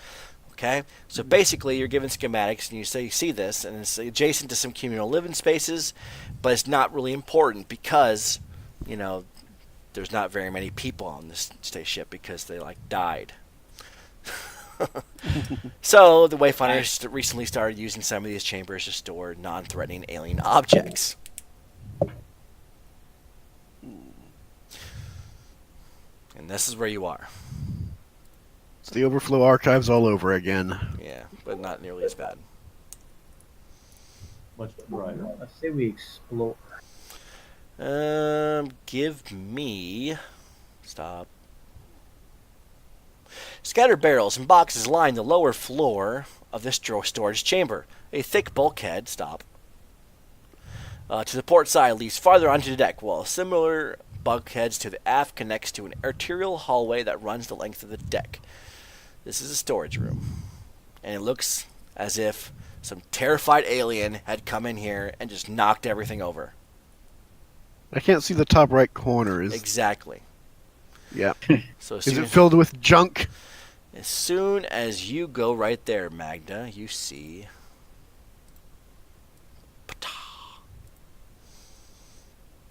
Okay, so basically you're given schematics and you see this, and it's adjacent to some communal living spaces, but it's not really important because, there's not very many people on this spaceship because they died. So the Wayfinders recently started using some of these chambers to store non-threatening alien objects. And this is where you are. It's the Overflow archives all over again. Yeah, but not nearly as bad. Much brighter. Let's say we explore. Give me. Stop. Scattered barrels and boxes line the lower floor of this storage chamber. A thick bulkhead. Stop. To the port side leads farther onto the deck, while similar bulkheads to the aft connects to an arterial hallway that runs the length of the deck. This is a storage room, and it looks as if some terrified alien had come in here and just knocked everything over. I can't see the top right corner. Exactly. Yeah. So Is it filled with junk? as soon as you go right there, Magda, you see.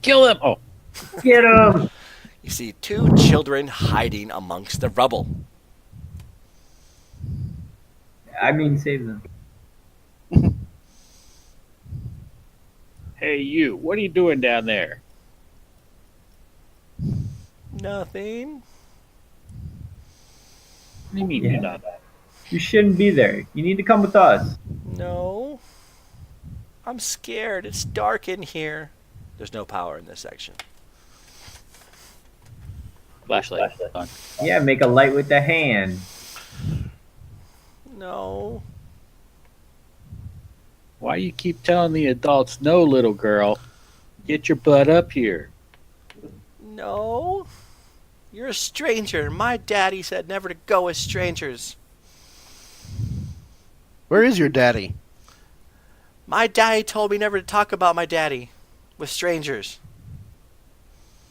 Kill him! Oh, Get him! You see two children hiding amongst the rubble. I mean, save them. hey you! What are you doing down there? Nothing. What do you mean Yeah. you're not? You shouldn't be there. You need to come with us. No. I'm scared. It's dark in here. There's no power in this section. Flashlight on. Yeah, make a light with the hand. No. Why you keep telling the adults no, little girl? Get your butt up here. No. You're a stranger. My daddy said never to go with strangers. Where is your daddy? My daddy told me never to talk about my daddy with strangers.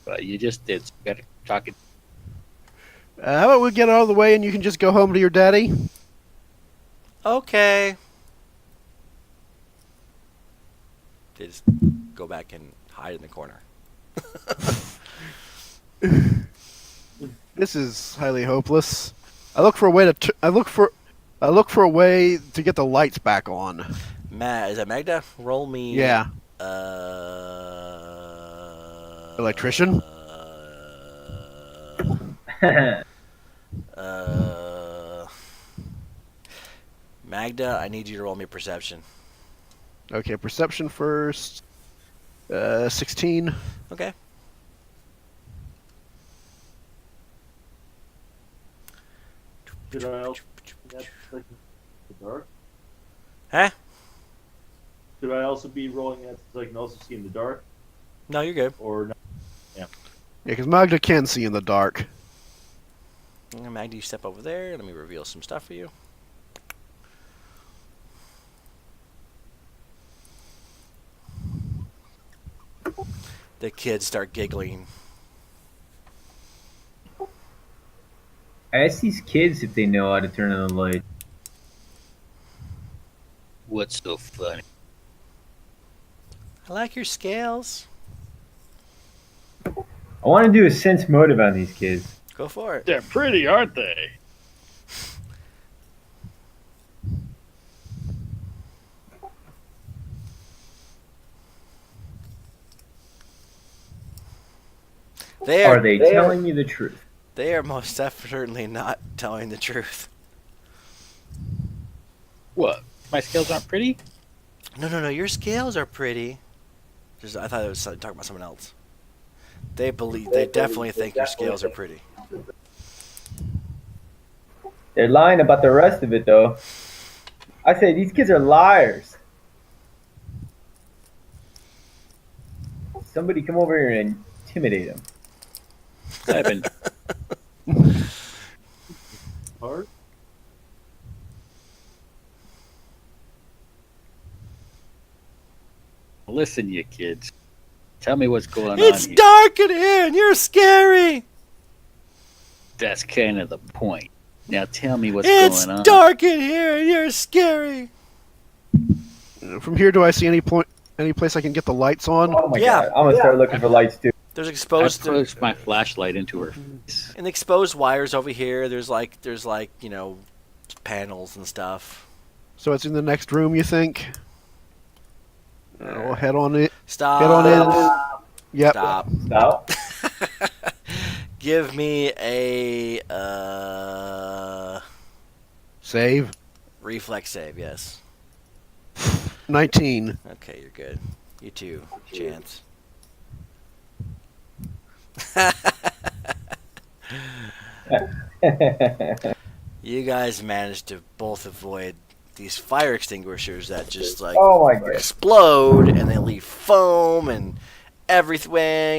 But you just did. So you gotta talk it. How about we get out of the way and you can just go home to your daddy? Okay. They just go back and hide in the corner. This is highly hopeless. I look for a way to. I look for a way to get the lights back on. Is that Magda? Roll me. Yeah. Uh. Electrician? Magda, I need you to roll me perception. Okay, perception first. 16. Okay. Should I also that's like the dark? Huh? Should I also be rolling that so I can also see in the dark, No, you're good. or not? Yeah, because Magda can see in the dark. Magda, you step over there. Let me reveal some stuff for you. The kids start giggling. Ask these kids if they know how to turn on the light. What's so funny? I like your scales. I want to do a sense motive on these kids. Go for it. They're pretty, aren't they? Are they telling you the truth? They are most certainly not telling the truth. What? My scales aren't pretty? No. Your scales are pretty. I thought it was talking about someone else. They definitely think your scales are pretty. They're lying about the rest of it, though. I say these kids are liars. Somebody come over here and intimidate them. I've been. Hard? Listen, you kids. Tell me what's going on It's here. dark in here and you're scary. That's kind of the point. Now tell me what's It's going on. dark in here and you're scary. From here, do I see any place I can get the lights on? Oh my Yeah. god, I'm gonna start looking for lights too. There's I exposed pushed my flashlight into her face. and exposed wires over here. There's like panels and stuff. So it's in the next room, you think? We'll head on it. Stop. Head on in. Yep. Stop. Stop. Give me a Save. Reflex save, yes. 19. Okay, you're good. You too, Chance. You guys managed to both avoid these fire extinguishers that just like Oh my god. explode and they leave foam and everything,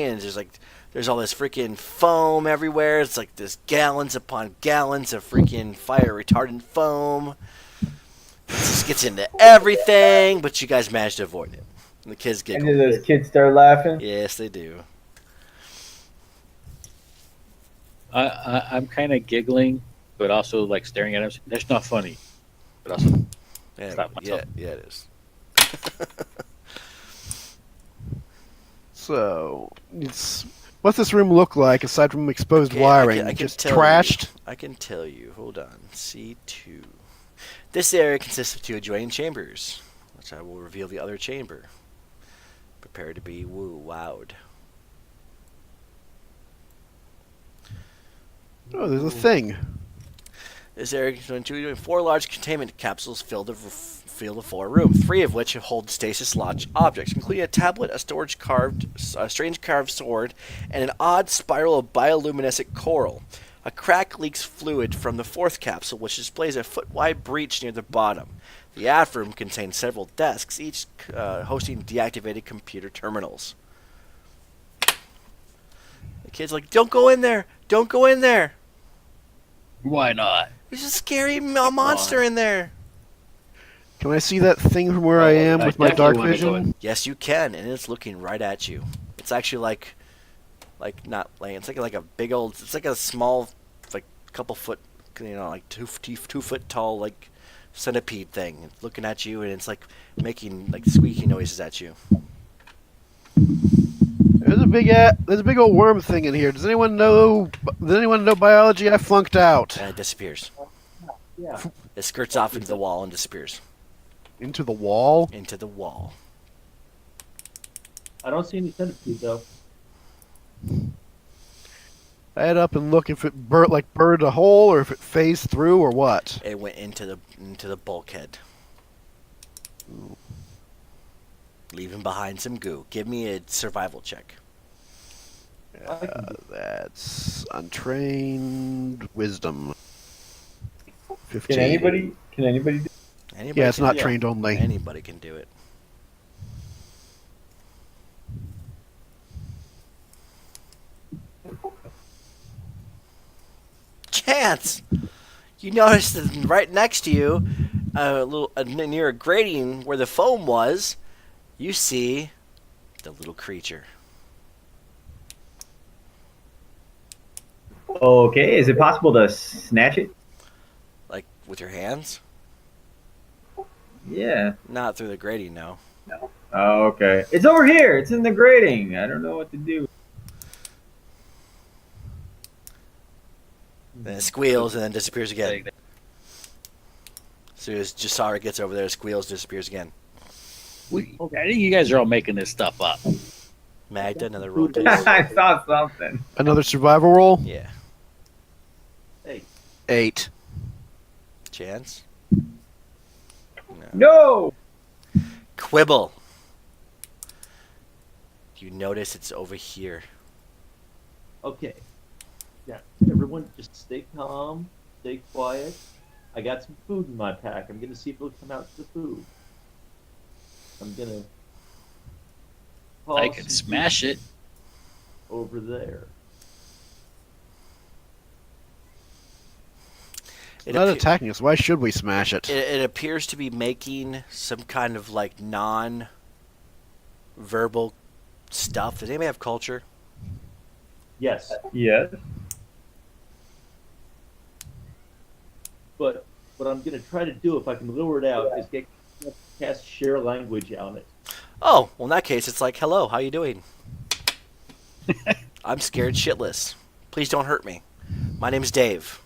and just like there's all this freaking foam everywhere. It's like this gallons upon gallons of freaking fire retardant foam. It just gets into everything, but you guys managed to avoid it. And the kids And giggle. do those kids start laughing? Yes, they do. I'm kind of giggling, but also like staring at him. That's not funny. But also, Yeah, Stop myself. yeah, it is. So, what's this room look like aside from exposed wiring? I can Just tell trashed? You. I can tell you. Hold on. C2. This area consists of 2 adjoining chambers, which I will reveal the other chamber. Prepare to be wowed. Oh, there's a thing. This area contains 4 large containment capsules filled the 4 room, 3 of which hold stasis locked objects, including a tablet, a strange carved sword, and an odd spiral of bioluminescent coral. A crack leaks fluid from the 4th capsule, which displays a foot-wide breach near the bottom. The aft room contains several desks, each hosting deactivated computer terminals. The kid's like, "Don't go in there! Don't go in there! why not? There's a scary monster in there!" Can I see that thing from where I am I with my definitely dark wanna go vision? in. Yes, you can, and it's looking right at you. It's actually like not laying. It's like a big old. It's like a small, like couple foot, like two foot tall, like centipede thing. It's looking at you, and it's like making like squeaky noises at you. There's a big old worm thing in here. Does anyone know biology? I flunked out. And it disappears. Yeah. It skirts off into the wall and disappears Into the wall? into the wall. I don't see any centipede though. I head up and look if it burned a hole or if it phased through or what. It went into the bulkhead, leaving behind some goo. Give me a survival check. That's untrained wisdom. 15. Can anybody do Anybody Yeah, it's can- not trained only. Anybody can do it. Chance, you notice that right next to you, near a grating where the foam was, you see the little creature. Okay, is it possible to snatch it? Like with your hands? Yeah. Not through the grating, no. Oh, okay. It's over here. It's in the grating. I don't know what to do. Then it squeals and then disappears again. As soon as Jasara gets over there, it squeals, disappears again. Okay, I think you guys are all making this stuff up. Magda, another roll, please. I saw something. Another survival roll? Yeah. Hey, 8. Chance? No. Quibble. You notice it's over here. okay. Yeah, everyone just stay calm, stay quiet. I got some food in my pack. I'm gonna see if it'll come out to the food. I'm gonna I toss can some smash food it. over there. It, Not appe- attacking us. Why should we smash it? it appears to be making some kind of like non-verbal stuff. Does anybody have culture? Yes, Yes. but what I'm gonna try to do, if I can lure it out, is cast share language on it. Oh, well in that case it's like, hello, how you doing? I'm scared shitless. Please don't hurt me. My name's Dave.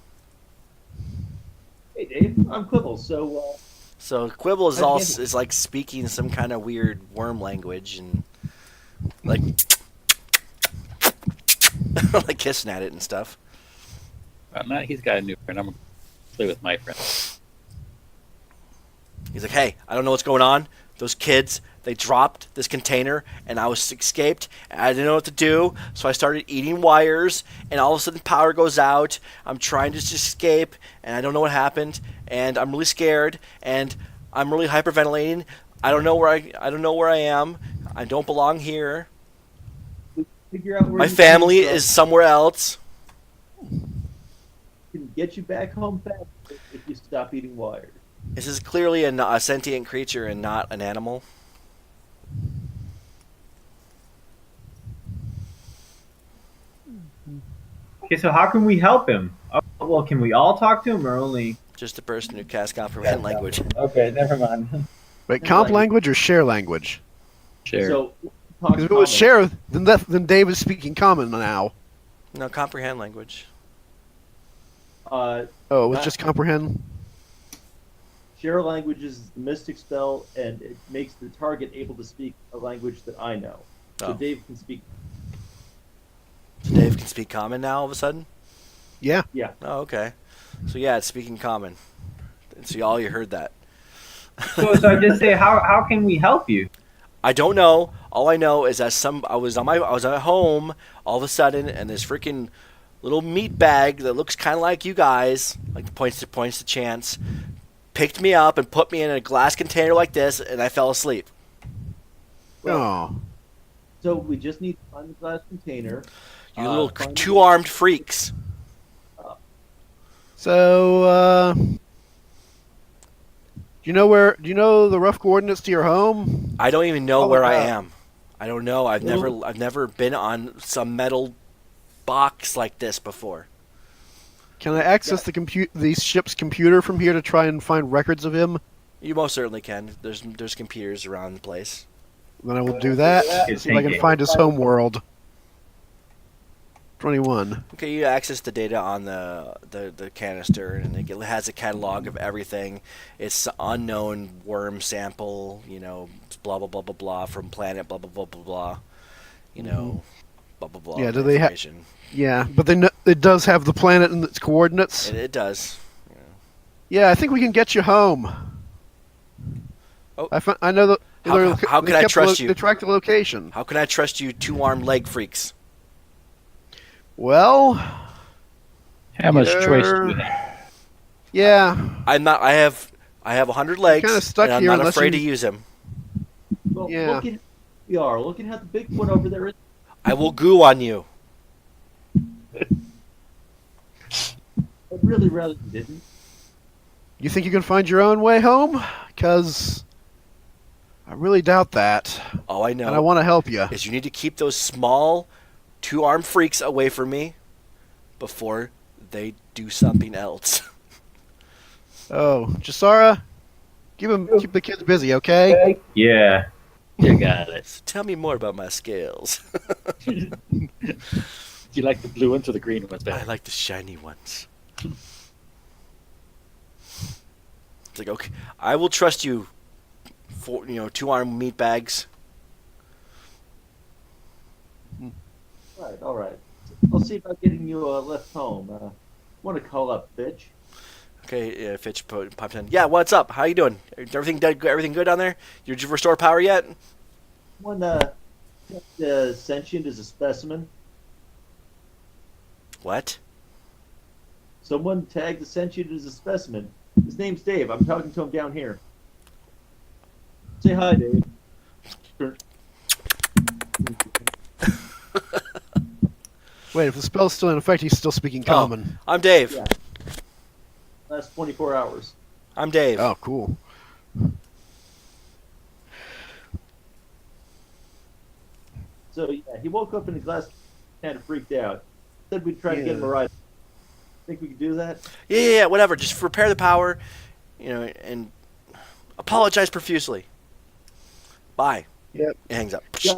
Hey, Dave, I'm Quibble. So Quibble is I all can't- is like speaking some kind of weird worm language and like like kissing at it and stuff. Now he's got a new friend. I'm gonna play with my friend. He's like, hey, I don't know what's going on. Those kids, they dropped this container, and I was escaped, and I didn't know what to do, so I started eating wires, and all of a sudden power goes out. I'm trying to just escape, and I don't know what happened, and I'm really scared, and I'm really hyperventilating. I don't know where I am. I don't belong here. Figure out where My you family came from. is somewhere else. Can get you back home fast if you stop eating wires. This is clearly a sentient creature and not an animal. Okay, so how can we help him? Oh, well, can we all talk to him or only? Just a person who casts comprehend language. Okay, never mind. Wait, comp language or share language? Share. So, talk Because if it was common. share, then Dave is speaking common now. No, comprehend language. Oh, it was just comprehend? Share language is the mystic spell, and it makes the target able to speak a language that I know. So Oh. Dave can speak. So Dave can speak common now all of a sudden? Yeah. Yeah. Oh, okay. So yeah, it's speaking common. And so all you heard that. So I just say, how can we help you? I don't know. All I know is that I was at home all of a sudden, and this freaking little meat bag that looks kind of like you guys, like points to Chance, picked me up and put me in a glass container like this, and I fell asleep. Oh. So we just need to find the glass container. You little find the- two-armed freaks. So, do you know the rough coordinates to your home? I don't even know Oh, where I wow. am. I don't know. I've never been on some metal box like this before. Can I access the ship's computer from here to try and find records of him? You most certainly can. There's computers around the place. Then I will do that. Good See if I can thinking. find his home world. 21. Okay, you access the data on the canister, and it has a catalog of everything. It's unknown worm sample, blah blah blah blah blah from planet blah blah blah blah blah, blah blah blah. Yeah, do they ha- information. Yeah, but it does have the planet and its coordinates. It does. Yeah, I think we can get you home. Oh. I know that. How can I trust you? They tracked the location. How can I trust you, two-armed leg freaks? Well, How much choice do you have? yeah. I'm not. I have 100 legs, kinda stuck and I'm here not unless afraid you- to use them. Well, Yeah. look at we are. Look at how the Bigfoot over there is. I will goo on you. I'd really rather you didn't. You think you can find your own way home? Because I really doubt that. All I know And I want to help you. is you need to keep those small two-armed freaks away from me before they do something else. Oh, Jasara, keep the kids busy, okay? Yeah. You got it. So tell me more about my scales. You like the blue ones or the green ones I better? like the shiny ones. It's like, okay, I will trust you for, two-armed meat bags. All right. I'll see about getting you a lift home. Want to call up Bitch? Okay, yeah, Fitch pops in. Yeah, what's up? How you doing? Everything good down there? Did you restore power yet? One sentient is a specimen. What? Someone tagged the sentient as a specimen. His name's Dave. I'm talking to him down here. Say hi, Dave. Wait, if the spell's still in effect, he's still speaking common. I'm Dave. Yeah. Last 24 hours. I'm Dave. Oh, cool. So yeah, he woke up in a glass, kind of freaked out. Said we'd try to get him a ride. Think we could do that? Yeah, whatever. Just repair the power, and apologize profusely. Bye. Yep. It hangs up. Yeah.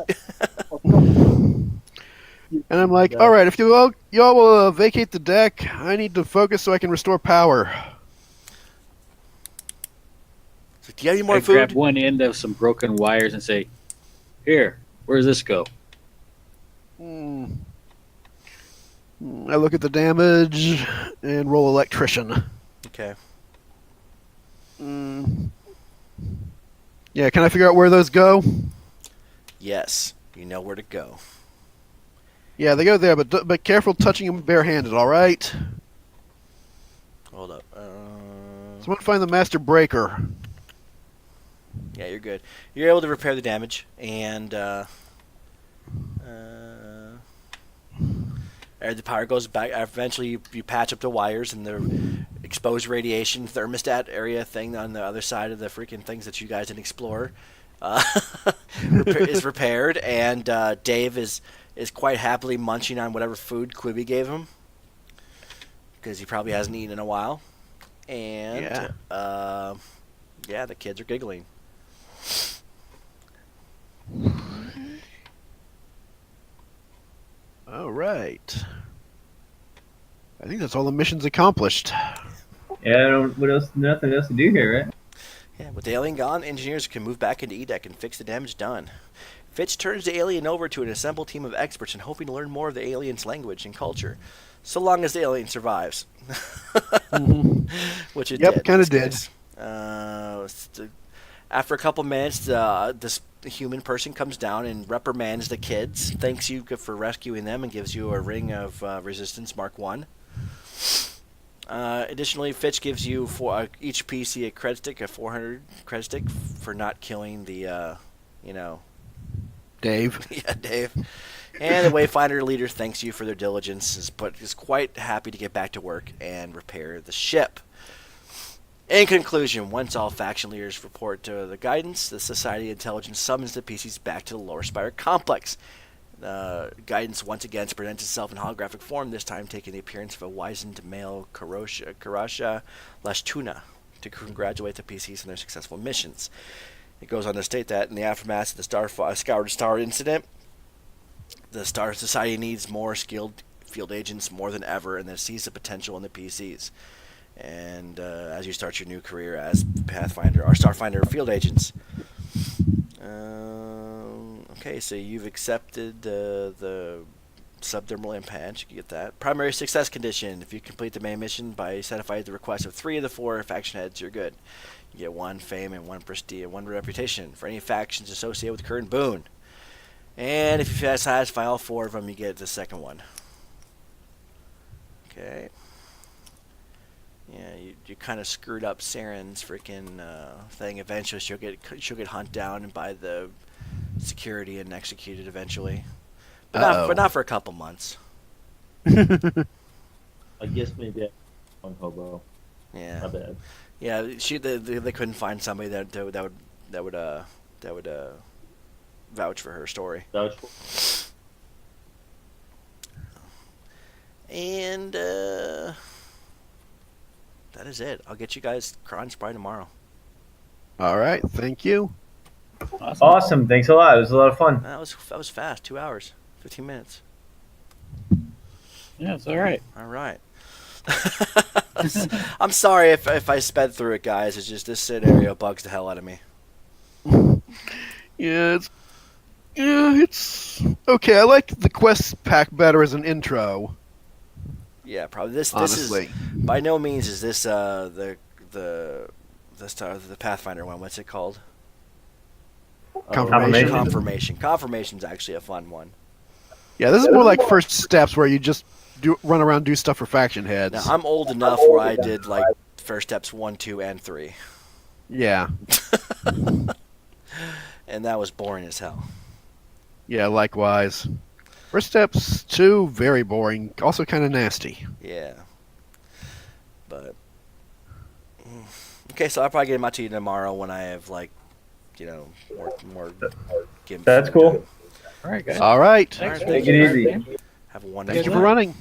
And I'm like, all right, if y'all will vacate the deck, I need to focus so I can restore power. So, do you have any more I grab food? one end of some broken wires and say, "Here, where does this go?" I look at the damage and roll electrician. Okay. Yeah, can I figure out where those go? Yes, you know where to go. Yeah, they go there, but careful touching them barehanded, all right? Hold up. Someone find the master breaker. Yeah, you're good. You're able to repair the damage, and the power goes back. Eventually, you patch up the wires, and the exposed radiation thermostat area thing on the other side of the freaking things that you guys didn't explore uh, is repaired, and Dave is quite happily munching on whatever food Quibi gave him because he probably hasn't eaten in a while. And the kids are giggling. All right. I think that's all the missions accomplished. Yeah, nothing else to do here, right? Yeah, with the alien gone, engineers can move back into EDEC and fix the damage done. Fitch turns the alien over to an assembled team of experts and hoping to learn more of the alien's language and culture, so long as the alien survives. Which it did. Yep, kind of did. After a couple minutes, this human person comes down and reprimands the kids, thanks you for rescuing them, and gives you a ring of resistance Mark 1. Additionally, Fitch gives you for each PC a credit stick, a 400 credit stick for not killing the, Dave. Yeah, Dave. And the Wayfinder leader thanks you for their diligence, but is quite happy to get back to work and repair the ship. In conclusion, once all faction leaders report to the guidance, the Society intelligence summons the PCs back to the Lower Spire complex. Guidance once again presents itself in holographic form, this time taking the appearance of a wizened male Karasha Lashtuna to congratulate the PCs on their successful missions. It goes on to state that in the aftermath of the Scoured Star incident, the Star Society needs more skilled field agents more than ever, and that sees the potential in the PCs. And as you start your new career as Pathfinder or Starfinder field agents. Okay, so you've accepted the subdermal implant. You can get that. Primary success condition. If you complete the main mission by satisfying the request of 3 of the 4 faction heads, you're good. You get 1 fame and 1 prestige and 1 reputation for any factions associated with the current boon. And if you satisfy all 4 of them, you get the second one. Okay. Yeah, you kind of screwed up Saren's freaking thing. Eventually, she'll get hunted down by the security and executed eventually, but not for a couple months. I guess maybe on hobo. Yeah, My bad. yeah. They couldn't find somebody that would vouch for her story. And that is it. I'll get you guys Kron's probably tomorrow. All right, thank you. Awesome. Thanks a lot. It was a lot of fun. That was fast. 2 hours, 15 minutes. Yeah, it's all right. All right. I'm sorry if I sped through it, guys. It's just this scenario bugs the hell out of me. Yeah, it's okay. I like the quest pack better as an intro. Yeah, probably this Honestly. is by no means is this the Pathfinder one. What's it called? Confirmation. Confirmation's actually a fun one. Yeah, this is more like first steps where you just run around, do stuff for faction heads. Now I'm old enough where I did like first steps 1, 2, and 3, Yeah, and that was boring as hell. yeah, likewise. First steps 2, very boring. Also kind of nasty. Yeah, but okay, so I'll probably get them out to you tomorrow when I have more. That's cool. All right, guys. All right. Thanks. All right, Take it easy. Have a wonderful Thank you day. for running.